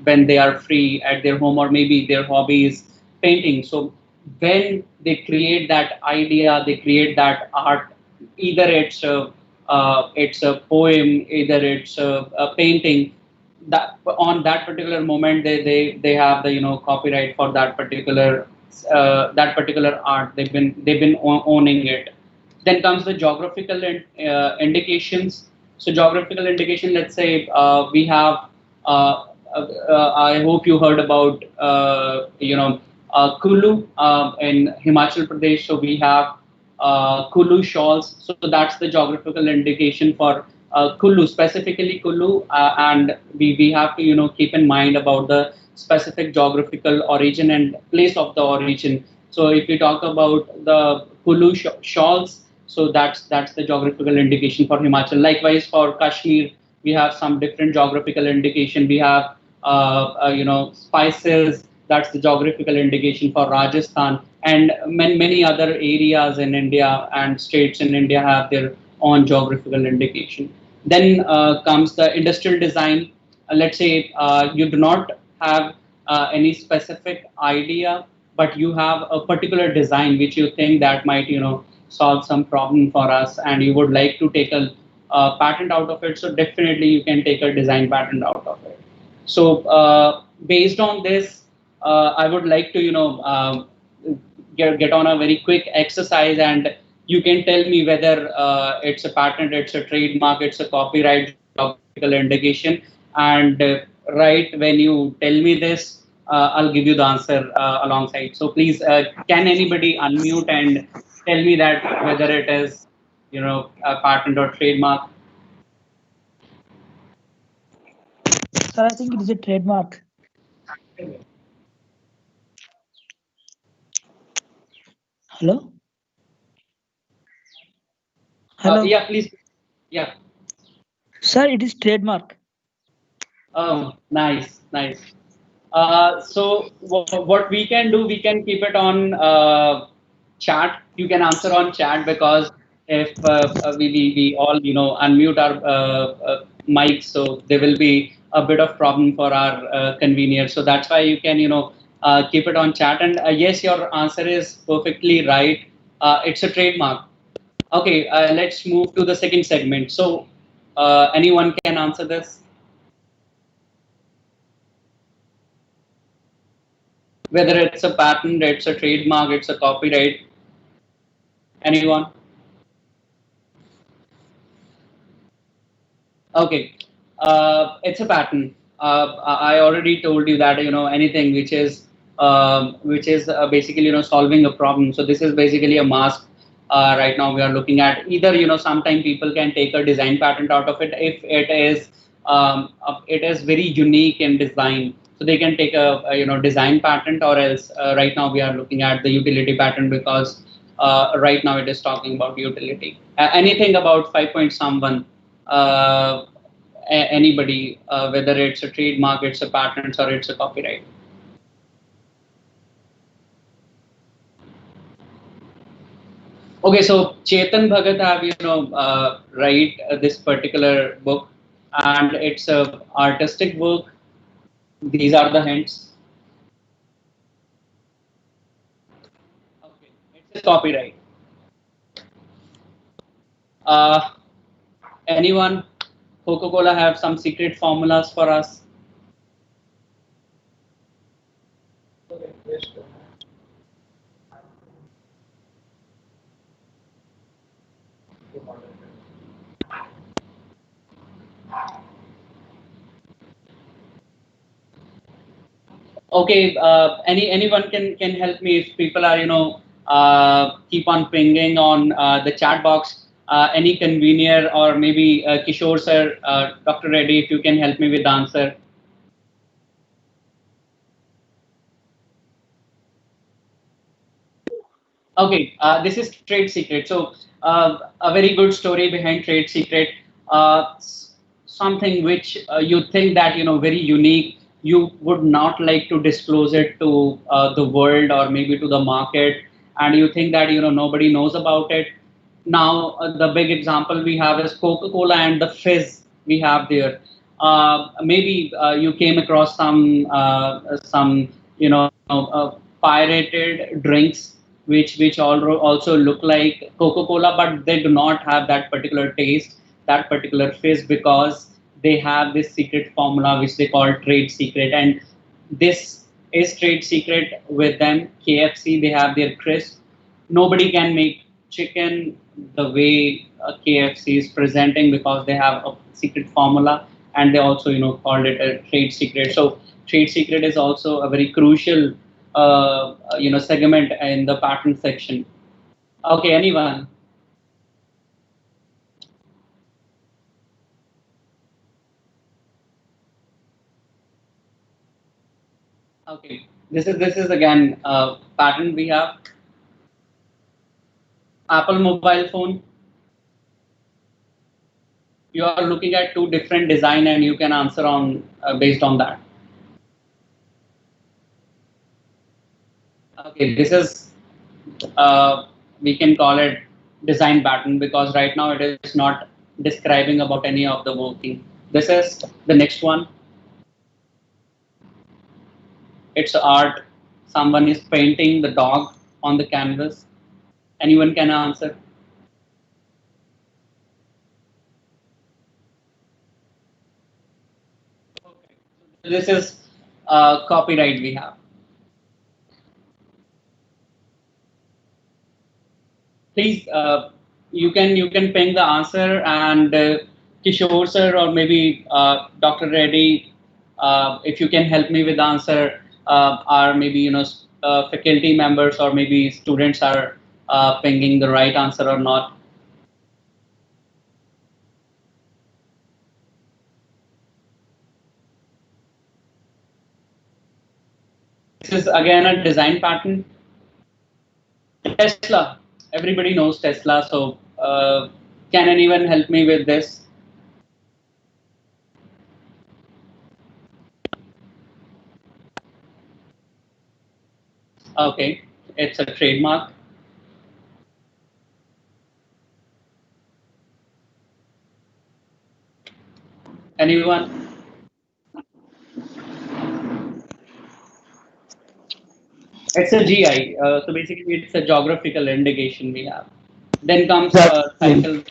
when they are free at their home, or maybe their hobby is painting. So when they create that idea, they create that art, either it's a poem, either it's a painting, that on that particular moment they have the copyright for that particular art. They've been owning it. Then comes the geographical indications. So geographical indication, let's say we have I hope you heard about Kulu in Himachal Pradesh. So we have Kulu shawls. So that's the geographical indication for Kulu, specifically Kulu, and we have to keep in mind about the specific geographical origin and place of the origin. So if we talk about the Kulu shawls, so that's the geographical indication for Himachal. Likewise for Kashmir, we have some different geographical indication. We have spices. That's the geographical indication for Rajasthan, and many other areas in India and states in India have their own geographical indication. Then comes the industrial design. Let's say you do not have any specific idea, but you have a particular design which you think that might solve some problem for us, and you would like to take a patent out of it. So definitely you can take a design patent out of it. So based on this, I would like to get on a very quick exercise, and you can tell me whether it's a patent, it's a trademark, it's a copyright, geographical indication. And right when you tell me this, I'll give you the answer alongside. So please, can anybody unmute and tell me that whether it is a patent or trademark? Sir, I think it is a trademark. Hello? Hello? Yeah, please. Yeah. Sir, it is trademark. Oh, nice. So what we can do, we can keep it on chat. You can answer on chat, because if we all unmute our mics, so there will be a bit of problem for our convenience. So that's why you can keep it on chat. And yes, your answer is perfectly right. It's a trademark. Okay, let's move to the second segment. So Anyone can answer this? Whether it's a patent, it's a trademark, it's a copyright. Anyone? Okay, it's a patent. I already told you that anything which is basically solving a problem. So this is basically a mask. Right now we are looking at either sometime people can take a design patent out of it if it is very unique in design. So they can take a design patent, or else right now we are looking at the utility patent, because right now it is talking about utility. Anything about 5 point someone, uh, anybody, whether it's a trademark, it's a patent, or it's a copyright. Okay, so Chetan Bhagat have write this particular book, and it's a artistic work. These are the hints. Okay, it's a copyright. Uh, Anyone? Coca-Cola have some secret formulas for us? Okay, anyone can help me if people are keep on pinging on the chat box. Any convener, or maybe Kishore sir, Dr. Reddy, if you can help me with the answer. Okay, this is trade secret. So a very good story behind trade secret. Something which you think that very unique. You would not like to disclose it to the world, or maybe to the market, and you think that nobody knows about it. Now the big example we have is Coca-Cola and the fizz we have there. Maybe you came across some pirated drinks which also look like Coca-Cola, but they do not have that particular taste, that particular fizz, because they have this secret formula which they call trade secret. And this is trade secret with them. KFC, they have their crisp. Nobody can make chicken the way KFC is presenting, because they have a secret formula, and they also called it a trade secret. So trade secret is also a very crucial segment in the patent section. Okay, anyone? Okay, this is again patent we have. Apple mobile phone. You are looking at two different design, and you can answer on based on that. Okay, this is we can call it design pattern, because right now it is not describing about any of the working. This is the next one. It's art. Someone is painting the dog on the canvas. Anyone can answer. Okay. This is copyright we have. Please, you can ping the answer, and Kishore sir, or maybe Dr. Reddy, if you can help me with the answer, or maybe faculty members or maybe students are pinging the right answer or not. This is again a design pattern. Tesla. Everybody knows Tesla, so can anyone help me with this? Okay, it's a trademark. Anyone? It's a GI. So basically, it's a geographical indication we have. Then comes cycle.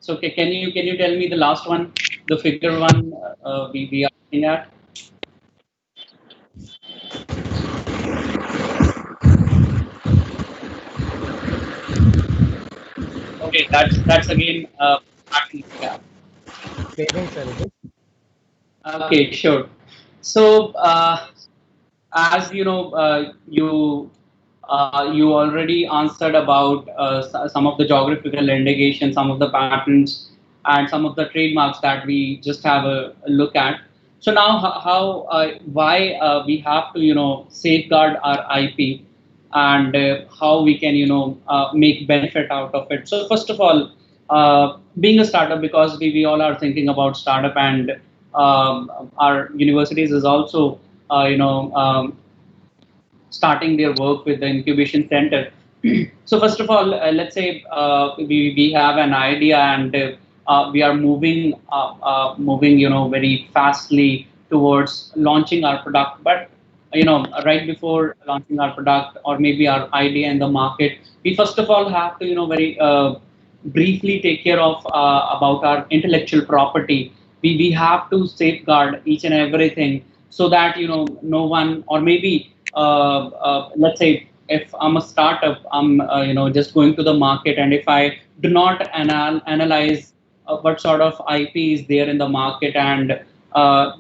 So can you tell me the last one, the figure one we are looking at? Okay, that's again patent gap. Patent, sir, is it? Okay, sure. So as you know, you already answered about some of the geographical indication, some of the patents, and some of the trademarks that we just have a look at. So now, why we have to safeguard our IP, and how we can make benefit out of it. So first of all, being a startup, because we all are thinking about startup, and our universities is also starting their work with the incubation center. So first of all, let's say we have an idea, and we are moving very fastly towards launching our product. But right before launching our product, or maybe our idea in the market, we first of all have to very briefly take care of about our intellectual property. We have to safeguard each and everything, so that no one, or maybe let's say if I'm a startup, I'm just going to the market, and if I do not analyze what sort of IP is there in the market, and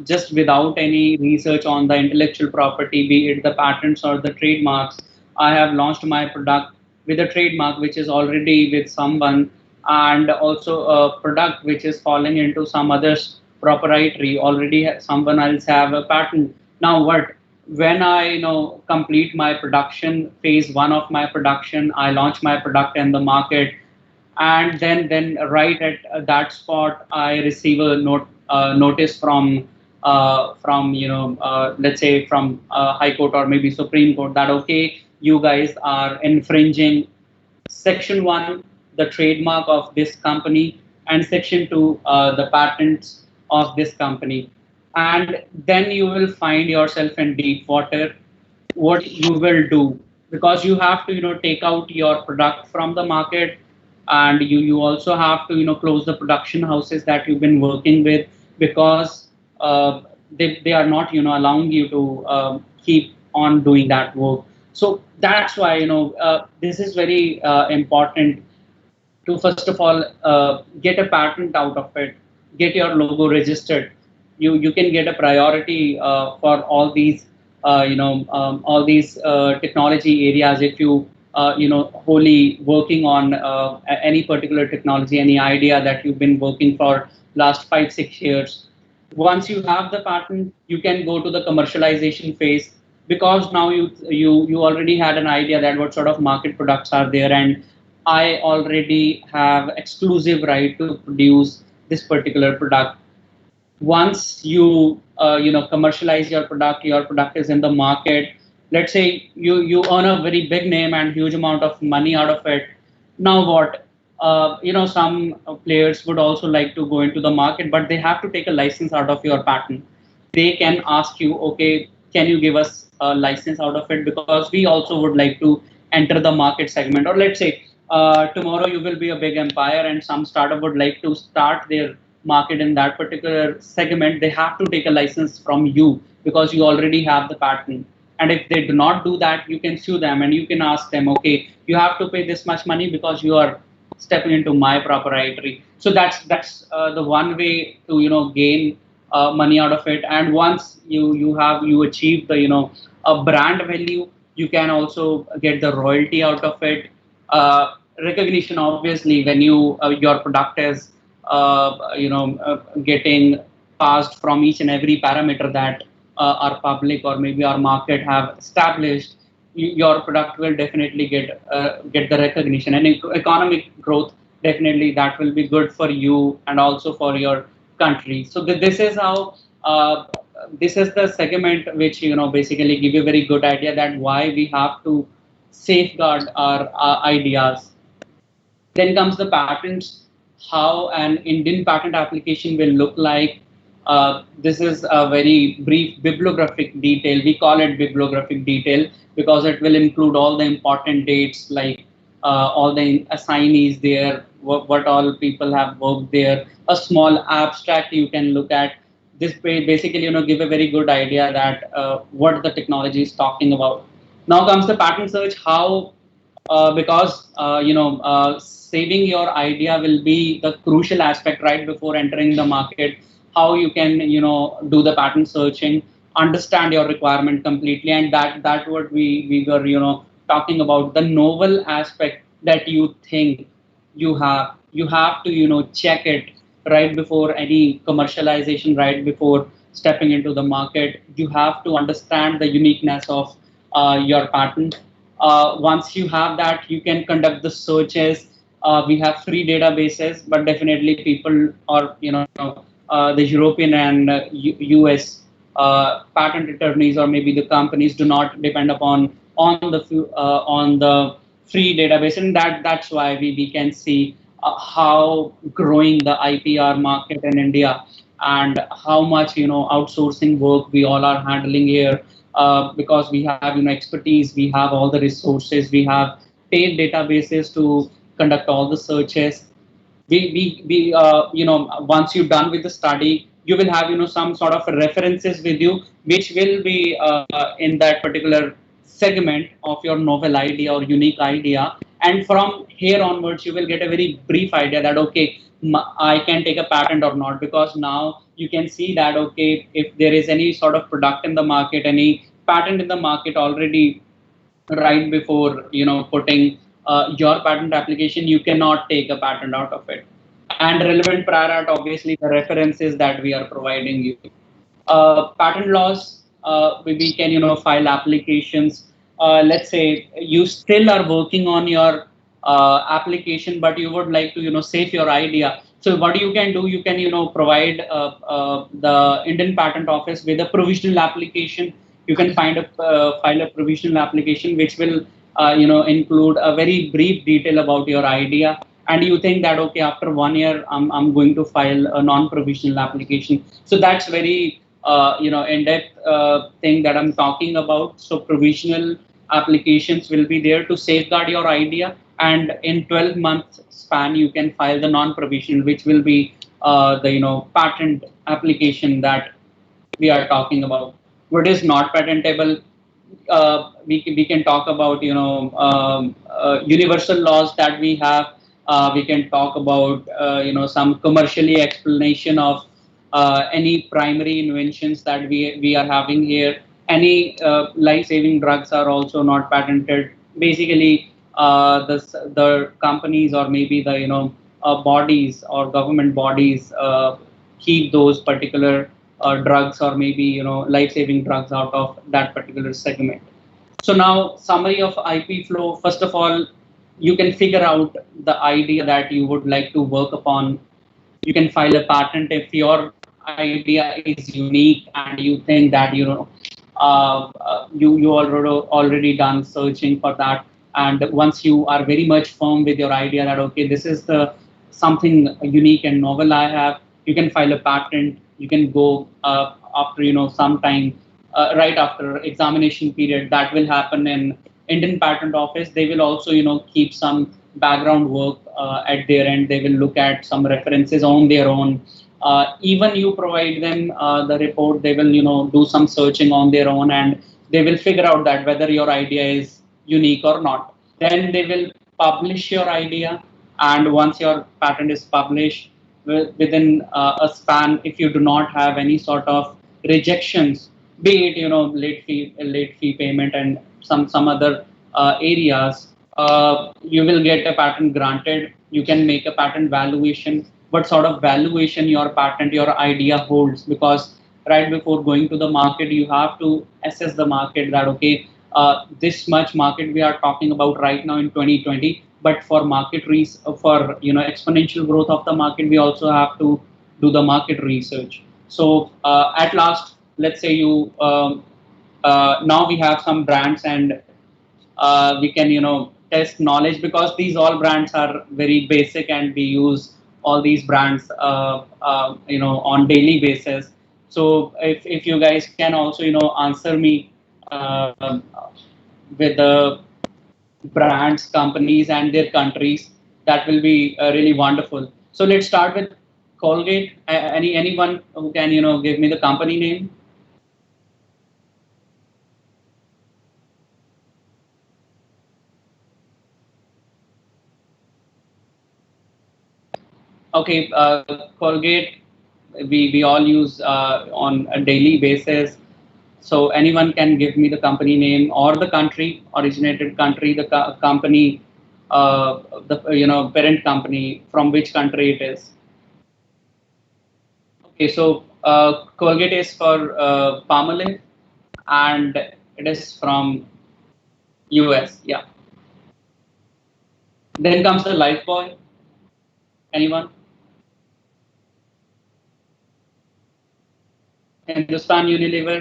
just without any research on the intellectual property, be it the patents or the trademarks, I have launched my product with a trademark which is already with someone, and also a product which is falling into some other's proprietary, already someone else have a patent. Now what, when I complete my production, phase one of my production, I launch my product in the market, and then right at that spot I receive a notice from let's say from High Court or maybe Supreme Court, that okay, you guys are infringing section 1, the trademark of this company, and section 2, the patents of this company. And then you will find yourself in deep water. What you will do, because you have to take out your product from the market, and you also have to close the production houses that you've been working with, because they are not allowing you to keep on doing that work. So that's why this is very important to first of all get a patent out of it, get your logo registered. You can get a priority for all these technology areas, if you wholly working on any particular technology, any idea that you've been working for last 5-6 years. Once you have the patent, you can go to the commercialization phase, because now you already had an idea that what sort of market products are there, and I already have exclusive right to produce this particular product. Once you commercialize your product is in the market. Let's say you earn a very big name and huge amount of money out of it. Now what, some players would also like to go into the market, but they have to take a license out of your patent. They can ask you, okay, can you give us a license out of it, because we also would like to enter the market segment. Or let's say tomorrow you will be a big empire, and some startup would like to start their market in that particular segment. They have to take a license from you, because you already have the patent. And if they do not do that, you can sue them, and you can ask them, okay, you have to pay this much money because you are stepping into my proprietary. So that's the one way to gain money out of it. And once you achieve the a brand value, you can also get the royalty out of it. Recognition, obviously, when your product is getting passed from each and every parameter that our public or maybe our market have established, your product will definitely get the recognition, and economic growth, definitely that will be good for you and also for your country. So this is how this is the segment which basically give you a very good idea that why we have to safeguard our ideas. Then comes the patents, how an Indian patent application will look like. This is a very brief bibliographic detail. We call it bibliographic detail because it will include all the important dates, like all the assignees there, what all people have worked there. A small abstract you can look at. This basically, give a very good idea that what the technology is talking about. Now comes the patent search. How because saving your idea will be the crucial aspect right before entering the market. How you can do the patent searching, understand your requirement completely, and that what we were talking about, the novel aspect that you think you have to check it right before any commercialization, right before stepping into the market. You have to understand the uniqueness of your patent. Once you have that, you can conduct the searches. We have free databases, but definitely people, or the European and US patent attorneys, or maybe the companies, do not depend on the free database, and that's why we can see how growing the IPR market in India, and how much outsourcing work we all are handling here, because we have expertise, we have all the resources, we have paid databases to conduct all the searches. Once you're done with the study, you will have some sort of references with you, which will be in that particular segment of your novel idea or unique idea. And from here onwards, you will get a very brief idea that okay, I can take a patent or not, because now you can see that okay, if there is any sort of product in the market, any patent in the market already, right before putting your patent application, you cannot take a patent out of it. And relevant prior art, obviously the references that we are providing you. Patent laws, we can file applications. Let's say you still are working on your application, but you would like to save your idea. So what you can do, you can provide the Indian Patent Office with a provisional application. You can file a provisional application which will include a very brief detail about your idea, and you think that okay, after 1 year I'm going to file a non-provisional application. So that's very in-depth thing that I'm talking about. So provisional applications will be there to safeguard your idea, and in 12 months span you can file the non-provisional, which will be the patent application that we are talking about. What is not patentable? We can talk about universal laws that we have. We can talk about some commercially explanation of any primary inventions that we are having here. Any life-saving drugs are also not patented. Basically, the companies, or maybe the bodies or government bodies keep those particular drugs, or maybe life-saving drugs out of that particular segment. So now, summary of IP flow. First of all, you can figure out the idea that you would like to work upon. You can file a patent if your idea is unique and you think that you already done searching for that. And once you are very much firm with your idea that okay, this is the something unique and novel I have, you can file a patent. You can go after some time, right after examination period. That will happen in Indian Patent Office. They will also keep some background work at their end. They will look at some references on their own. Even you provide them the report, they will do some searching on their own, and they will figure out that whether your idea is unique or not. Then they will publish your idea, and once your patent is published, within a span, if you do not have any sort of rejections, be it late fee payment and some other areas, you will get a patent granted. You can make a patent valuation. What sort of valuation your patent, your idea holds, because right before going to the market, you have to assess the market that okay, this much market we are talking about right now in 2020, but for for exponential growth of the market, we also have to do the market research. So at last, let's say you now we have some brands, and we can test knowledge, because these all brands are very basic and we use all these brands on daily basis. So if you guys can also answer me with the brands, companies and their countries that will be really wonderful. So let's start with Colgate. Anyone who can give me the company name? Okay, Colgate, we all use on a daily basis. So anyone can give me the company name or the country, originated country, the company, the parent company, from which country it is. Okay, so Colgate is for Palmolive, and it is from US. Yeah. Then comes the Lifebuoy. Anyone? Hindustan Unilever,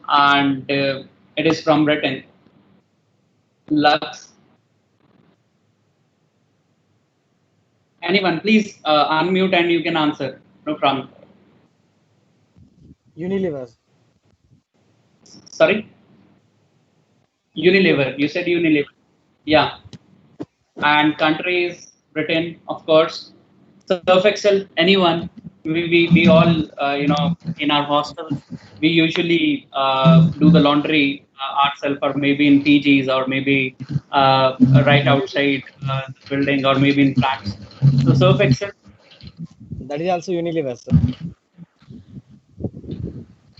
and it is from Britain. Lux. Anyone, please unmute and you can answer. No problem. Unilever. Sorry? Unilever. You said Unilever. Yeah. And country is Britain, of course. Surf Excel. Anyone? We all, in our hostels, we usually do the laundry ourselves, or maybe in PGs, or maybe right outside the building, or maybe in flats. So Surf Excel. That is also Unilever, sir.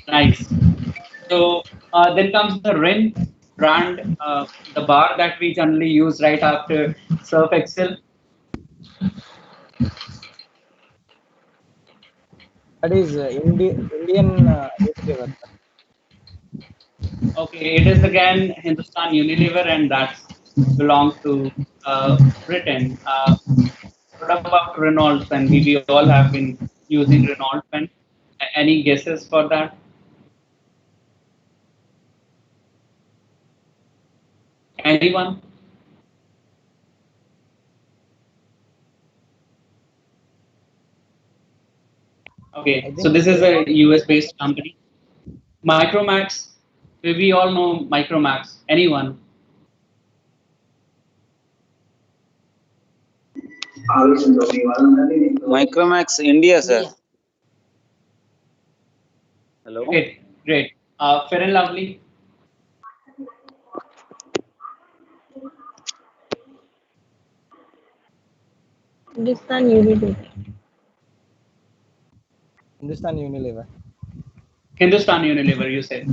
Nice. So then comes the Rin brand, the bar that we generally use right after Surf Excel. That is Indian Unilever. Okay, it is again Hindustan Unilever, and that belongs to Britain. What about Renault pen? We all have been using Renault pen. Any guesses for that? Anyone? Okay, so this is a US based company. Micromax, we all know Micromax. Anyone? Micromax India, sir. Hello. Great, great. Fair and Lovely. Hindustan Unilever. Hindustan Unilever. Hindustan Unilever, you said.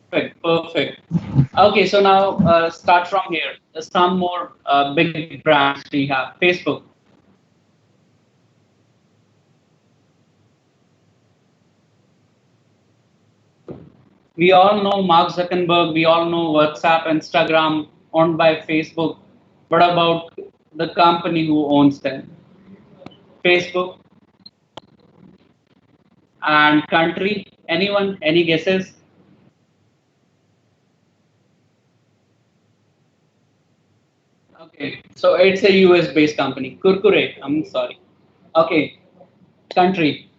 Perfect, perfect. Okay, so now start from here. Some more big brands we have. Facebook. We all know Mark Zuckerberg. We all know WhatsApp, Instagram, owned by Facebook. What about the company who owns them? Facebook. And country. Anyone? Any guesses? Okay, so it's a US based company. Kurkure, I'm sorry. Okay, country.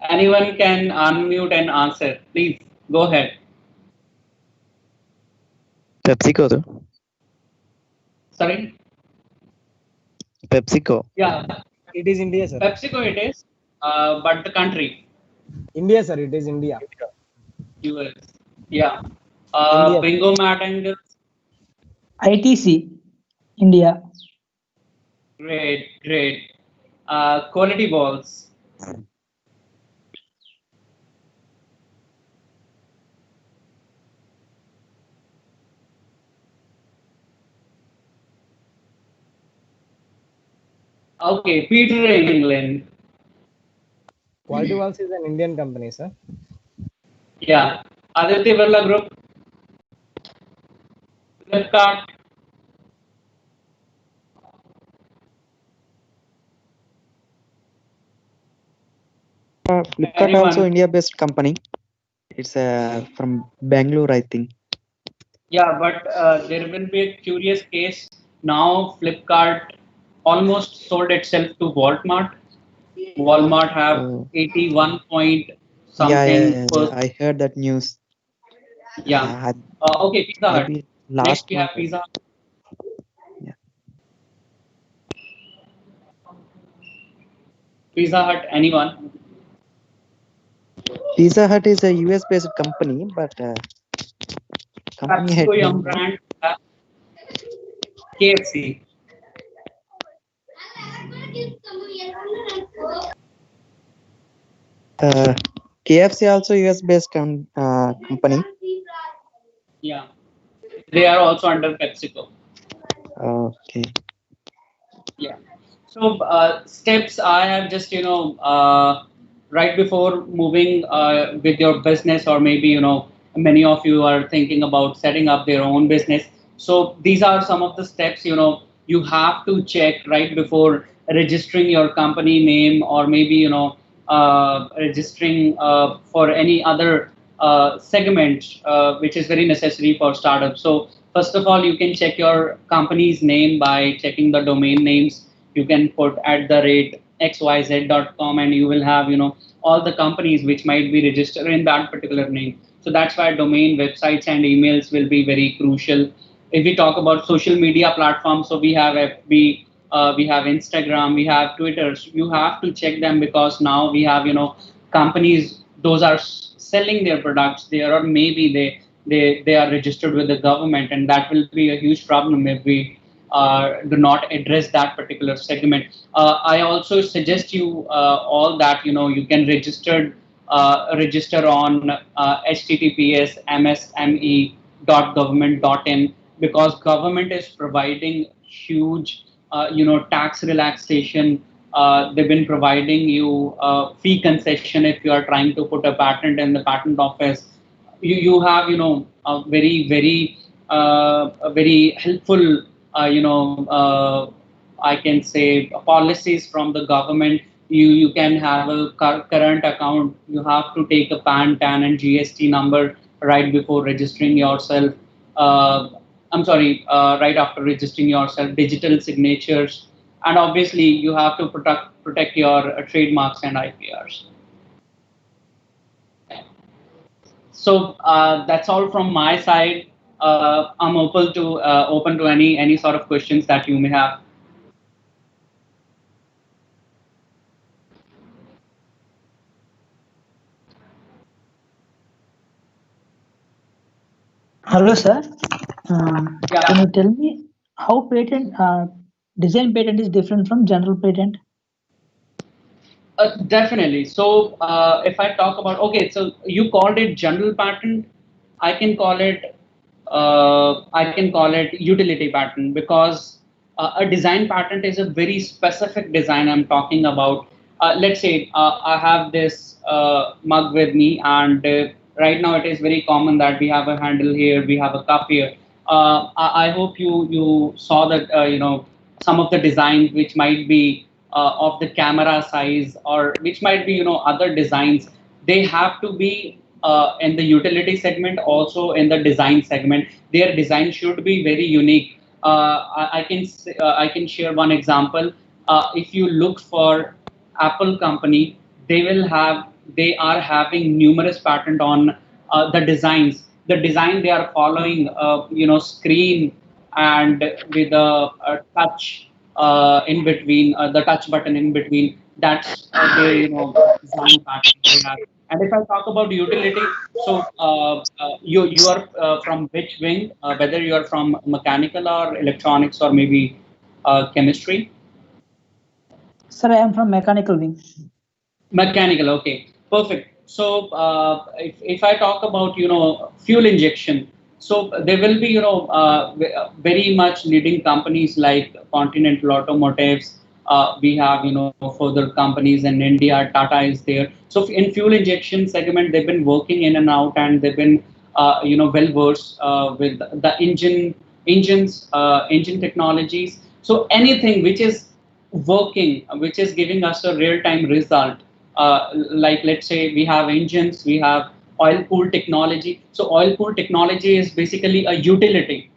Anyone can unmute and answer. Please go ahead. PepsiCo, sir. Sorry? PepsiCo. Yeah, It is India, sir. PepsiCo it is, but the country. India, sir. It is India. US. Yeah. India. Bingo Mat Angles. ITC, India. Great, great. Quality balls. Okay, Peter England. Quality Walls is an Indian company, sir. Yeah. Aditya Birla Group. Flipkart. Flipkart Anyone? also India-based company. It's from Bangalore, I think. Yeah, but there will be a curious case. Now Flipkart almost sold itself to Walmart. Walmart have 81 point something Yeah. I heard that news. Yeah. Okay, Pizza Hut. Maybe Next last we have month. Pizza Hut. Yeah. Pizza Hut, anyone? Pizza Hut is a US based company, but company head PepsiCo Yum name. brand, KFC. KFC also US based company. Yeah. They are also under PepsiCo. Okay. Yeah. So steps I have just right before moving with your business, or maybe many of you are thinking about setting up their own business. So these are some of the steps you have to check right before registering your company name, or maybe registering for any other segment which is very necessary for startups. So first of all, you can check your company's name by checking the domain names. You can put @xyz.com, and you will have all the companies which might be registered in that particular name. So that's why domain, websites, and emails will be very crucial. If we talk about social media platforms, so we have FB, we have Instagram, we have Twitter. So you have to check them, because now we have companies, those are selling their products there, or maybe they are registered with the government, and that will be a huge problem if we do not address that particular segment. I also suggest you all that you can register on https msme.government.in, because government is providing huge tax relaxation. They've been providing you fee concession if you are trying to put a patent in the patent office. You have a very helpful I can say policies from the government. You can have a current account. You have to take a PAN, TAN, and GST number right before registering yourself. uh, I'm sorry, right after registering yourself, digital signatures, and obviously you have to protect your trademarks and IPRs. So that's all from my side. I'm open to any sort of questions that you may have. Hello, sir. Yeah. Can you tell me how design patent is different from general patent? Definitely. So if I talk about, okay, so you called it general patent, I can call it utility patent, because a design patent is a very specific design I'm talking about. Let's say I have this mug with me, and right now it is very common that we have a handle here, we have a cup here. I hope you saw that some of the designs which might be of the camera size, or which might be other designs. They have to be in the utility segment, also in the design segment. Their design should be very unique. I can share one example. If you look for Apple company, they are having numerous patent on the designs. The design they are following, screen, and with a touch in between, the touch button in between. That's their design pattern they have. And if I talk about utility, so you are from which wing? Whether you are from mechanical or electronics, or maybe chemistry? Sir, I am from mechanical wing. Mechanical, okay, perfect. So if I talk about fuel injection, so there will be very much leading companies like Continental Automotives. We have further companies in India. Tata is there. So in fuel injection segment, they've been working in and out, and they've been well versed with the engine technologies. So anything which is working, which is giving us a real-time result. Like let's say we have engines, we have oil pool technology. So oil pool technology is basically a utility.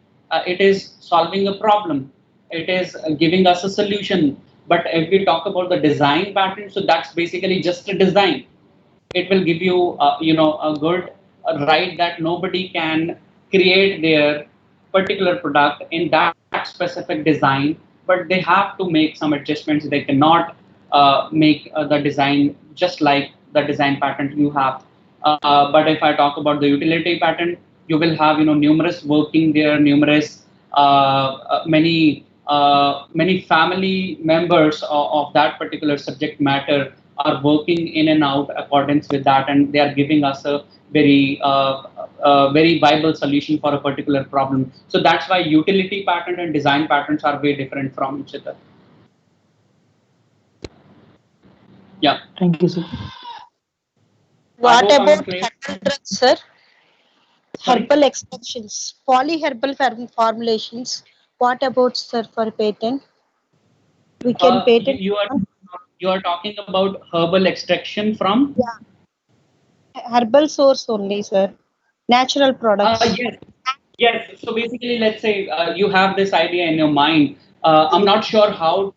It is solving a problem. It is giving us a solution. But if we talk about the design pattern, so that's basically just a design. it will give you a good right that nobody can create their particular product in that specific design, but they have to make some adjustments. They cannot make the design just like the design patent you have. But if I talk about the utility patent, you will have numerous working there, numerous many family members of that particular subject matter are working in and out accordance with that, and they are giving us a very viable solution for a particular problem. So that's why utility patent and design patents are very different from each other. Yeah. Thank you, sir. What about clear. herbal drugs, sir? Sorry? Herbal extractions, polyherbal formulations. What about, sir, for patent? We can patent. You are talking about herbal extraction from? Yeah, herbal source only, sir. Natural products. Yes. So basically, let's say you have this idea in your mind. I'm not sure how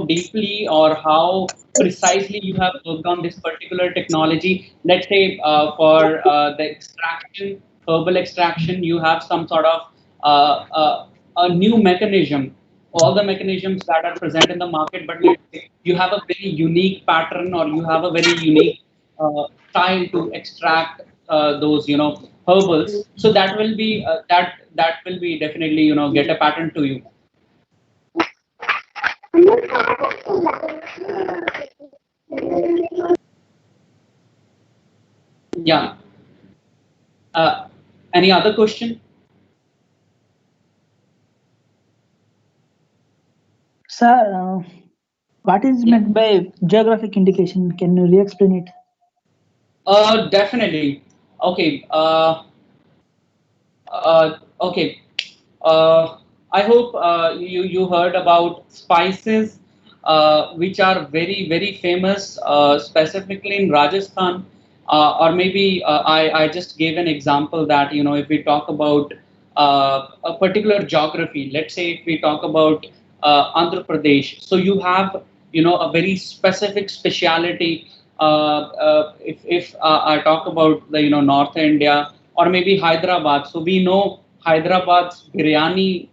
deeply or how precisely you have worked on this particular technology. Let's say for the extraction, herbal extraction, you have some sort of a new mechanism. All the mechanisms that are present in the market, but let's say you have a very unique pattern or you have a very unique style to extract those herbals. So that will be that will be definitely get a patent to you. Yeah. Any other question? Sir, what is meant by geographic indication? Can you re-explain it? Definitely. Okay. Okay. I hope you heard about spices, which are very famous, specifically in Rajasthan, or maybe I just gave an example that if we talk about a particular geography, let's say if we talk about Andhra Pradesh, so you have a very specific speciality. If I talk about the North India or maybe Hyderabad, so we know Hyderabad's biryani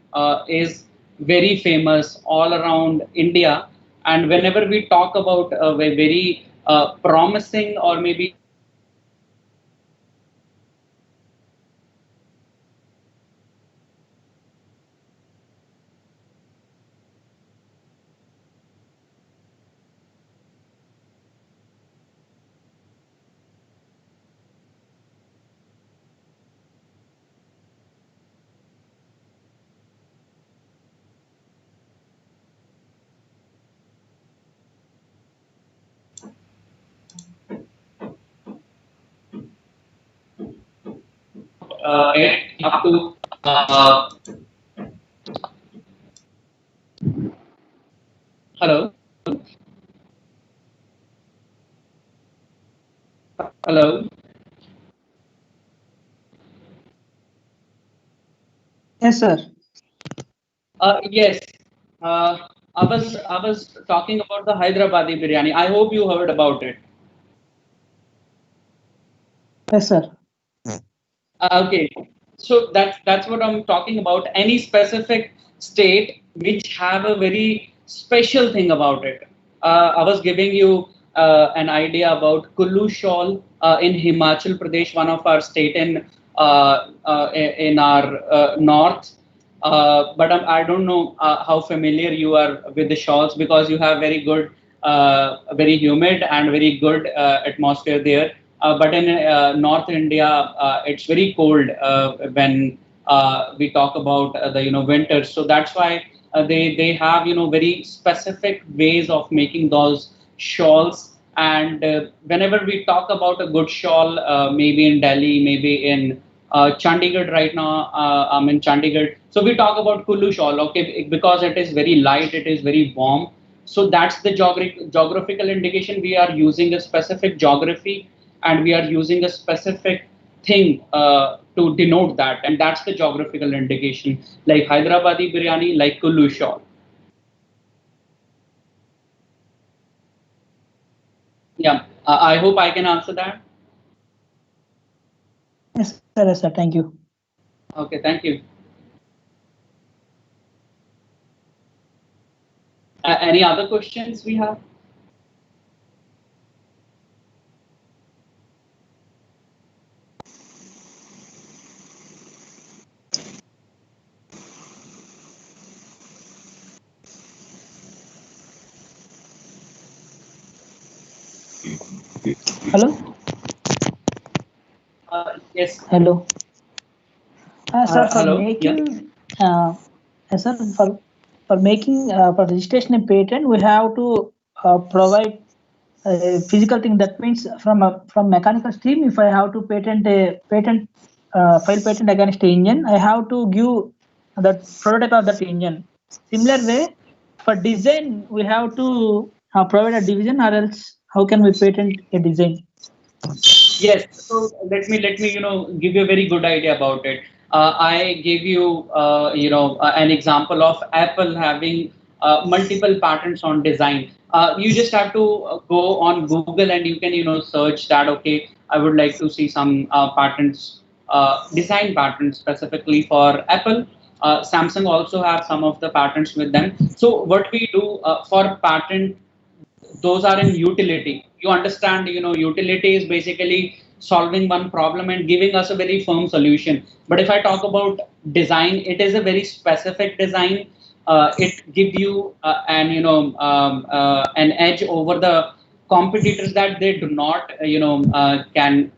is very famous all around India, and whenever we talk about a very promising or maybe up to hello. Hello. Yes, sir. Yes. I was talking about the Hyderabadi biryani. I hope you heard about it. Yes, sir. Okay, so that's what I'm talking about. Any specific state which have a very special thing about it. I was giving you an idea about Kullu shawl in Himachal Pradesh, one of our state in our north. But I don't know how familiar you are with the shawls because you have very good, very humid and very good atmosphere there. But in North India, it's very cold when we talk about the winters. So that's why they have very specific ways of making those shawls. And whenever we talk about a good shawl, maybe in Delhi, maybe in Chandigarh right now, I'm in Chandigarh. So we talk about Kullu shawl, okay, because it is very light, it is very warm. So that's the geographical indication. We are using a specific geography and we are using a specific thing to denote that. And that's the geographical indication, like Hyderabadi biryani, like Kullu shawl. Yeah, I hope I can answer that. Yes, sir. Yes, sir. Thank you. Okay, thank you. Any other questions we have? Hello. Yes. Hello. Sir, for Hello. Yeah. making, sir, for making for registration a patent, we have to provide a physical thing. That means from mechanical stream, if I have to file patent against the engine, I have to give the prototype of that engine. Similar way, for design, we have to provide a division, or else how can we patent a design? Yes. So let me give you a very good idea about it. I gave you an example of Apple having multiple patents on design. You just have to go on Google and you can search that. Okay, I would like to see some patents, design patents specifically for Apple. Samsung also have some of the patents with them. So what we do for patent, those are in utility. You understand, utility is basically solving one problem and giving us a very firm solution. But if I talk about design, it is a very specific design. It give you an edge over the competitors, that they do not can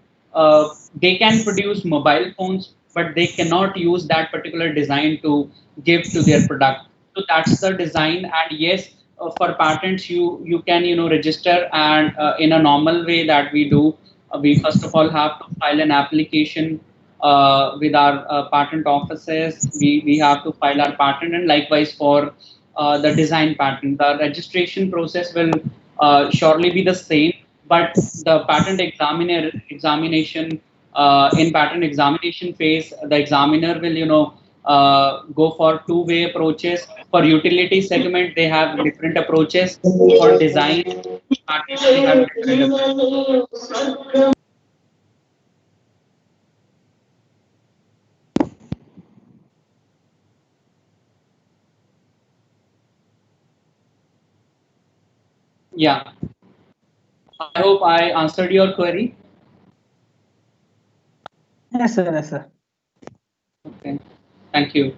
they can produce mobile phones, but they cannot use that particular design to give to their product. So that's the design. And yes, for patents, you can register, and in a normal way that we do, we first of all have to file an application with our patent offices. We have to file our patent, and likewise for the design patent, the registration process will surely be the same. But the patent examination, in patent examination phase, the examiner will go for two-way approaches. For utility segment, they have different approaches. For design patent, they have different approaches. Yeah, I hope I answered your query. Yes, sir. Yes, sir. Okay, thank you.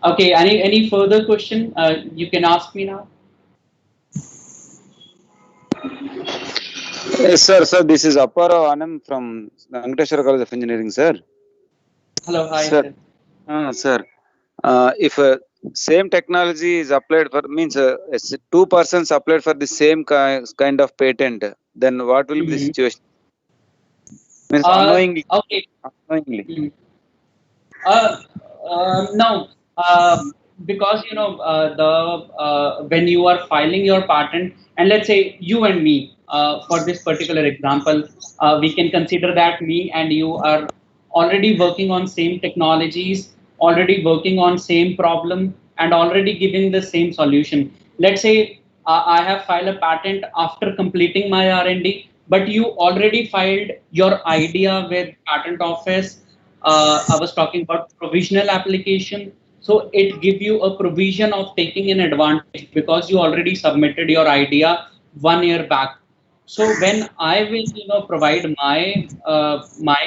Okay, any further question? You can ask me now. Yes, sir. Sir, this is Apparo Anam from Venkateshwara College of Engineering, sir. Hello, hi, Sir, sir. sir, if same technology is applied for, means two persons applied for the same kind of patent, then what will be the situation? Means unknowingly. Okay. Unknowingly. No, because when you are filing your patent, and let's say you and me, for this particular example, we can consider that me and you are already working on same technologies, already working on same problem, and already giving the same solution. Let's say I have filed a patent after completing my R&D, but you already filed your idea with patent office. I was talking about provisional application. So it give you a provision of taking an advantage because you already submitted your idea 1 year back. So when I will, provide my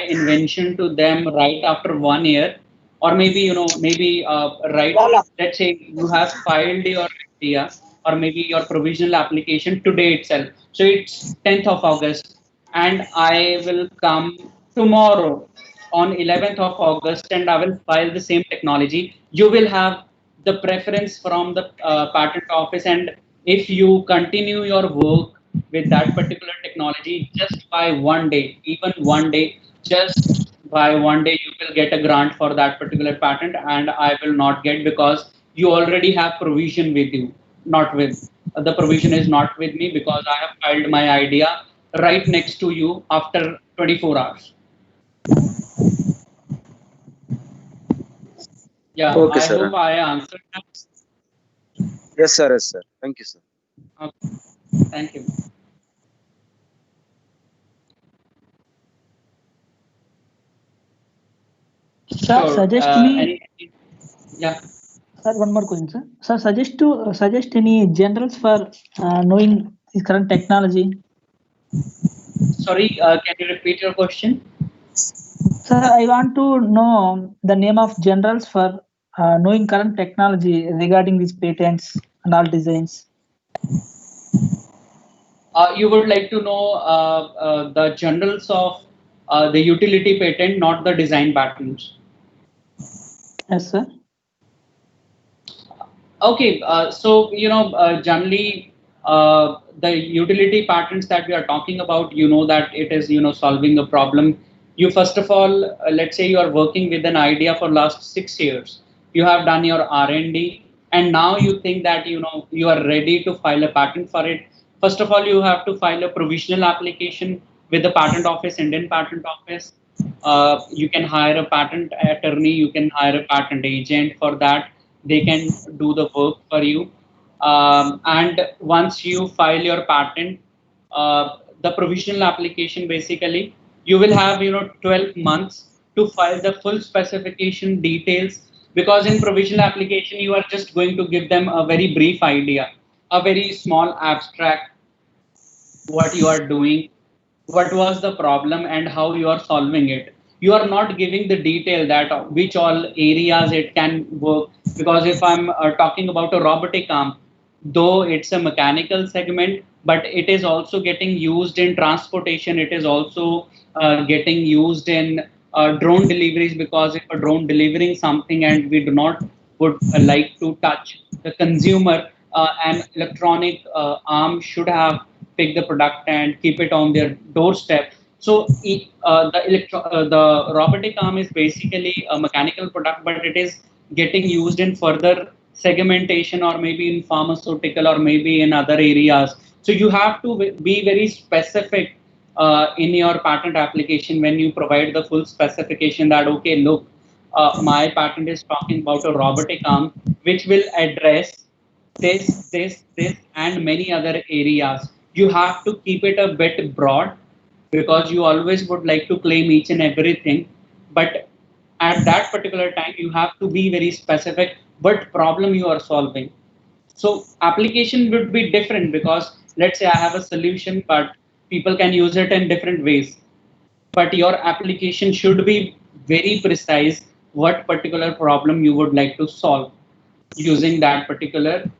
invention to them right after 1 year, or maybe right. Let's say you have filed your idea or maybe your provisional application today itself. So it's 10th of August, and I will come tomorrow on 11th of August, and I will file the same technology. You will have the preference from the patent office, and if you continue your work with that particular technology just by 1 day, even 1 day, just by 1 day, you will get a grant for that particular patent, and I will not get, because you already have provision with you, not with the provision is not with me, because I have filed my idea right next to you after 24 hours. Yeah, Okay, I sir. hope I answered that. Yes, sir. Yes, sir. Thank you, sir. Okay. Thank you. Sir, Sure. suggest me. Yeah. Sir, one more question, sir. Sir, suggest any generals for knowing the current technology. Sorry, can you repeat your question? Sir, I want to know the name of generals for knowing current technology regarding these patents and all designs. You would like to know the generals of the utility patent, not the design patents. Yes, sir. Okay, so generally the utility patents that we are talking about, that it is solving a problem. You first of all, let's say you are working with an idea for last 6 years. You have done your R&D, and now you think that you are ready to file a patent for it. First of all, you have to file a provisional application with the Patent Office, Indian Patent Office. You can hire a patent attorney, you can hire a patent agent for that. They can do the work for you. And once you file your patent, the provisional application, basically you will have 12 months to file the full specification details, because in provisional application you are just going to give them a very brief idea, a very small abstract, what you are doing, what was the problem, and how you are solving it. You are not giving the detail that which all areas it can work. Because if I'm talking about a robotic arm, though it's a mechanical segment, but it is also getting used in transportation. It is also getting used in drone deliveries, because if a drone delivering something and we do not would like to touch the consumer, an electronic arm should have pick the product and keep it on their doorstep. So the robotic arm is basically a mechanical product, but it is getting used in further segmentation, or maybe in pharmaceutical, or maybe in other areas. So you have to be very specific in your patent application when you provide the full specification that, okay, look, my patent is talking about a robotic arm which will address this, and many other areas. You have to keep it a bit broad, because you always would like to claim each and everything. But at that particular time, you have to be very specific what problem you are solving. So application would be different, because let's say I have a solution, but people can use it in different ways. But your application should be very precise what particular problem you would like to solve using that particular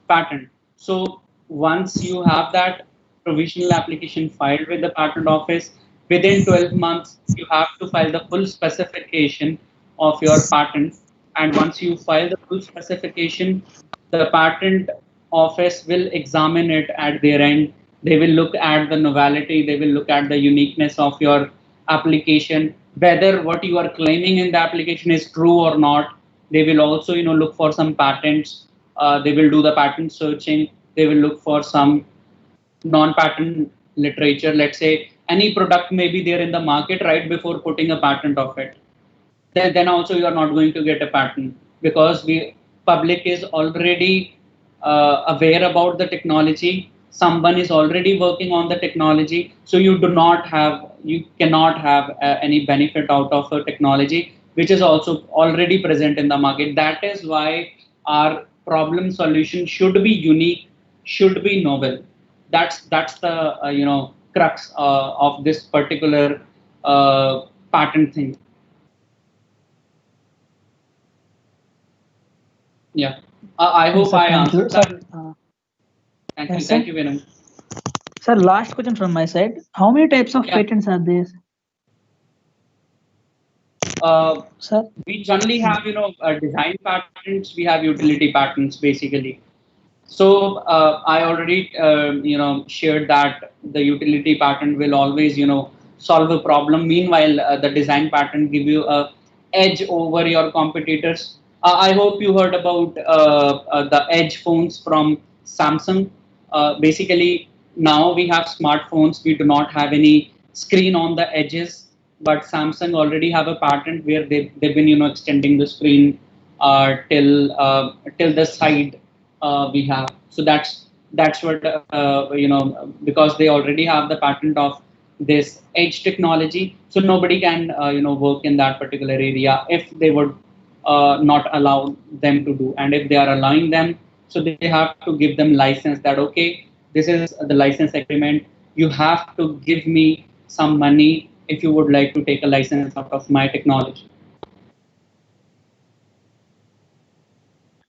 patent. So once you have that provisional application filed with the patent office, within 12 months, you have to file the full specification of your patent. And once you file the full specification, the patent office will examine it at their end. They will look at the novelty, they will look at the uniqueness of your application, whether what you are claiming in the application is true or not. They will also look for some patents. They will do the patent searching. They will look for some non-patent literature. Let's say any product may be there in the market right before putting a patent of it. Then also you are not going to get a patent, because the public is already aware about the technology. Someone is already working on the technology, so you cannot have any benefit out of a technology which is also already present in the market. That is why our problem solution should be unique, should be novel. That's the crux of this particular patent thing. Yeah, I hope Sir, I thank you. answered that. Sir, Yes, thank you, Venom. Sir, last question from my side. How many types of Yeah. patents are there? Sir, We generally have design patents. We have utility patents, basically. So I already shared that the utility patent will always solve a problem. Meanwhile, the design patent give you a edge over your competitors. I hope you heard about the edge phones from Samsung. Basically, now we have smartphones. We do not have any screen on the edges, but Samsung already have a patent where they've been extending the screen till the side we have. So That's what because they already have the patent of this edge technology, so nobody can work in that particular area if they would not allow them to do. And if they are allowing them, so they have to give them license that okay, this is the license agreement, you have to give me some money if you would like to take a license out of my technology.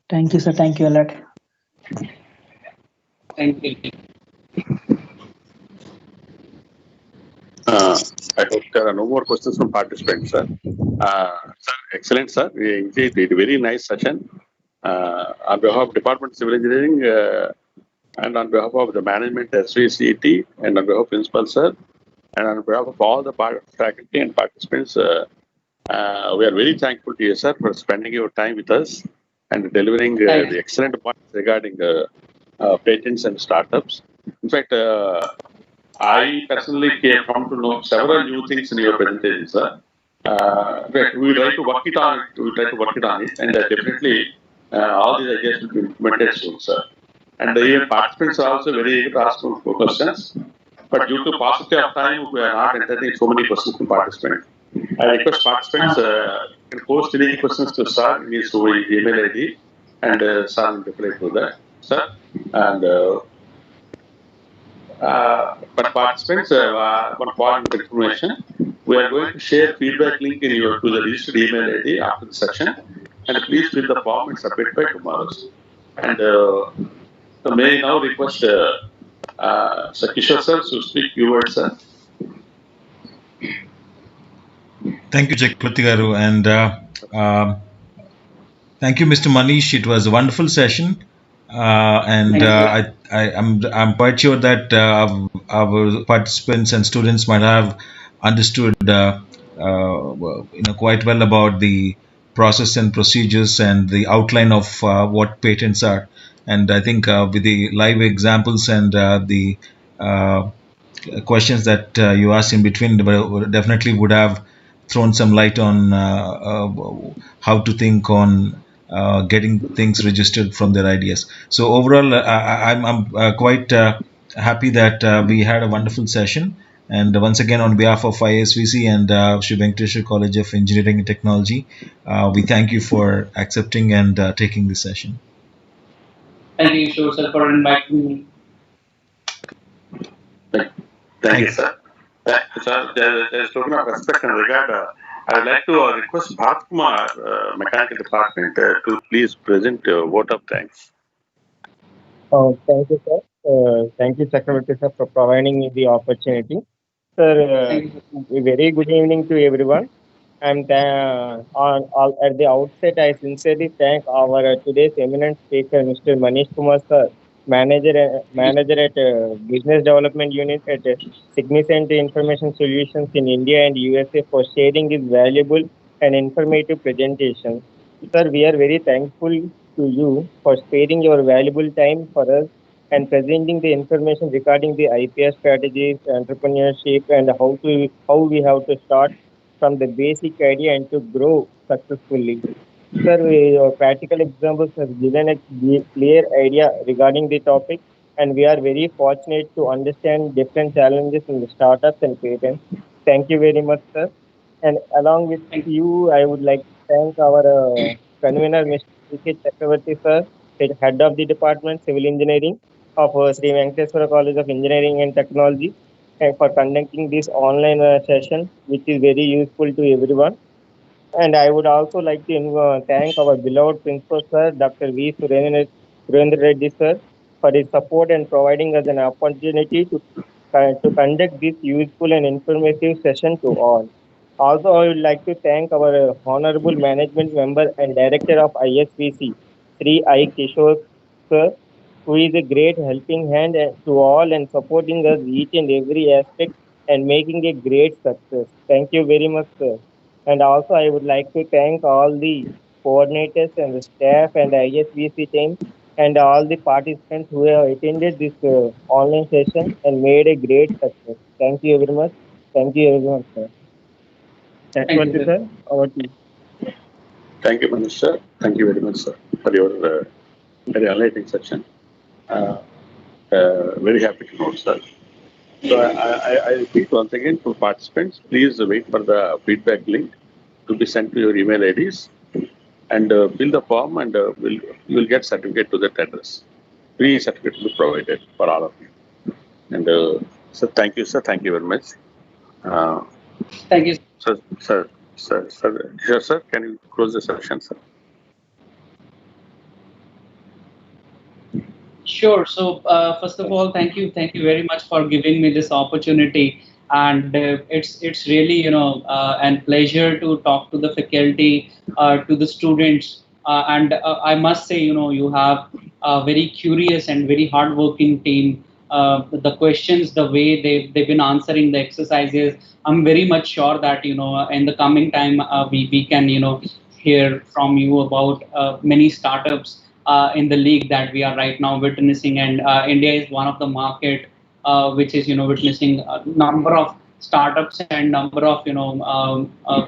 Thank you, sir. Thank you a lot. Thank you. I hope there are no more questions from participants, sir. Sir, excellent, sir. Indeed, it very nice session. On behalf of Department of Civil Engineering and on behalf of the management SVCET and on behalf of Principal, sir, and on behalf of all the faculty and participants, we are very thankful to you, sir, for spending your time with us and delivering the excellent points regarding patents and startups. In fact, I personally come to know several new things in your presentation, sir. We try to work it on it. We try to work it on it, and definitely all these ideas will be implemented soon, sir. And even participants are also very eager to ask questions. But due to paucity of time, we are not entertaining so many questions from participants. I request participants can post any questions to sir in his email ID, and sir will reply to that, sir. And but participants, one point of information: we are going to share feedback link in your to the registered email ID after the session, and please fill the form and submit by tomorrow. And so may I now request Sir Kishore sir to speak few words, sir. Thank you, Chakravarthi garu, and thank you, Mr. Manish. It was a wonderful session, and I'm quite sure that our participants and students might have understood quite well about the process and procedures and the outline of what patents are. And I think with the live examples and the questions that you asked in between definitely would have thrown some light on how to think on getting things registered from their ideas. So overall, I'm quite happy that we had a wonderful session. And once again, on behalf of ISVC and Sri Venkateshwara College of Engineering and Technology, we thank you for accepting and taking this session. Thank you, sir, for inviting me. Thank you, sir. Sir, there's token of respect and regard. I would like to request Bharat Kumar, Mechanical Department, to please present a vote of thanks. Thank you, sir. Thank you, Chakravarthi, sir, for providing me the opportunity. Sir, a very good evening to everyone. And at the outset, I sincerely thank our today's eminent speaker, Mr. Manish Kumar, sir, manager at Business Development Unit at Significant Information Solutions in India and USA, for sharing this valuable and informative presentation. Sir, we are very thankful to you for sparing your valuable time for us and presenting the information regarding the IPR strategies, entrepreneurship, and how we have to start from the basic idea and to grow successfully. Sir, your practical examples have given a clear idea regarding the topic, and we are very fortunate to understand different challenges in the startups and patents. Thank you very much, sir. And along with you, I would like to thank our convener, Mr.V.K.CHAKRAVARTHI, sir, head of the department, Civil Engineering of Sri Venkateshwara College of Engineering and Technology, and for conducting this online session, which is very useful to everyone. And I would also like to thank our beloved principal, sir, Dr. V. Surendra Reddy, sir, for his support and providing us an opportunity to conduct this useful and informative session to all. Also, I would like to thank our honorable management member and director of ISVC, Sri I. Kishore, sir, who is a great helping hand to all and supporting us each and every aspect and making a great success. Thank you very much, sir. And also, I would like to thank all the coordinators and the staff and the ISVC team and all the participants who have attended this online session and made a great success. Thank you very much. Thank you everyone, sir. Thank you, sir. Over to you. Thank you, Manish, sir. Thank you very much, sir, for your very enlightening section. Very happy to know, sir. So I repeat once again to participants, please wait for the feedback link to be sent to your email IDs and fill the form and you will get certificate to that address. Free certificate will be provided for all of you. And so thank you, sir. Thank you very much. Thank you. Sir, can you close the session, sir? Sure. So first of all, thank you very much for giving me this opportunity, and it's really a pleasure to talk to the faculty, to the students, and I must say you have a very curious and very hardworking team. The questions, the way they've been answering the exercises, I'm very much sure that in the coming time we can hear from you about many startups in the league that we are right now witnessing, and India is one of the market which is witnessing a number of startups and number of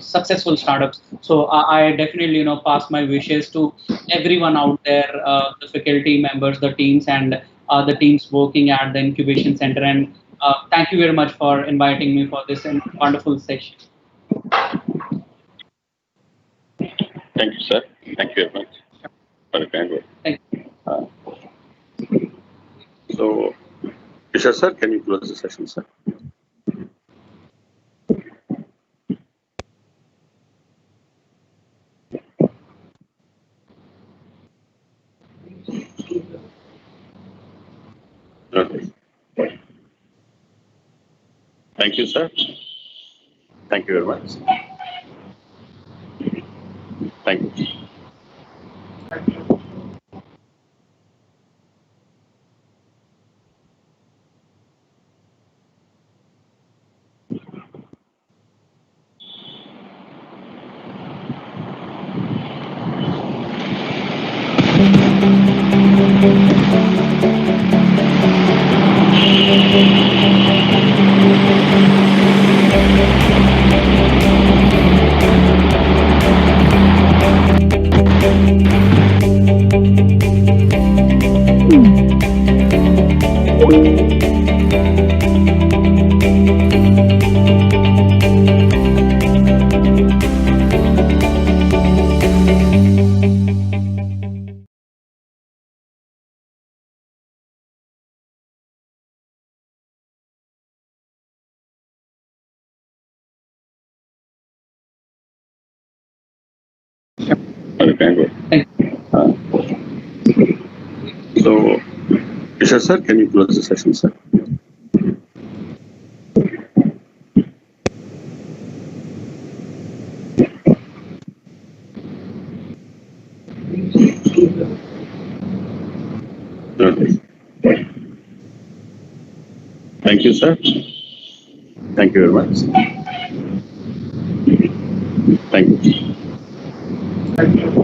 successful startups. So I definitely pass my wishes to everyone out there, the faculty members, the teams, and the teams working at the incubation center. And thank you very much for inviting me for this wonderful session. Thank you, sir. Thank you very much for the kind word. Thank you. So, Isha, sir, can you close the session, sir? Okay. Thank you, sir. Thank you very much. Thank you. Okay, so, Isha, sir, can you close the session, sir? Okay. Thank you, sir. Thank you very much. Thank you. Thank you.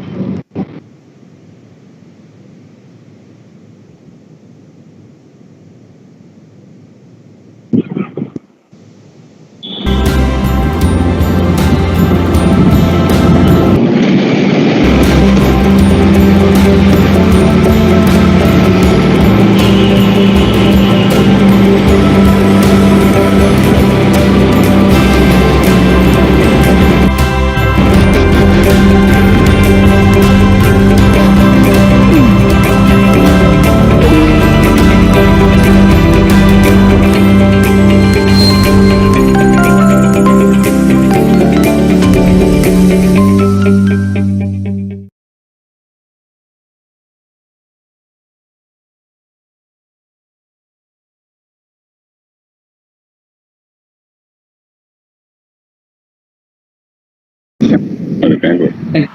Okay,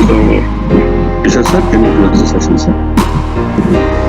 so, Isha, sir, can you close the session, sir?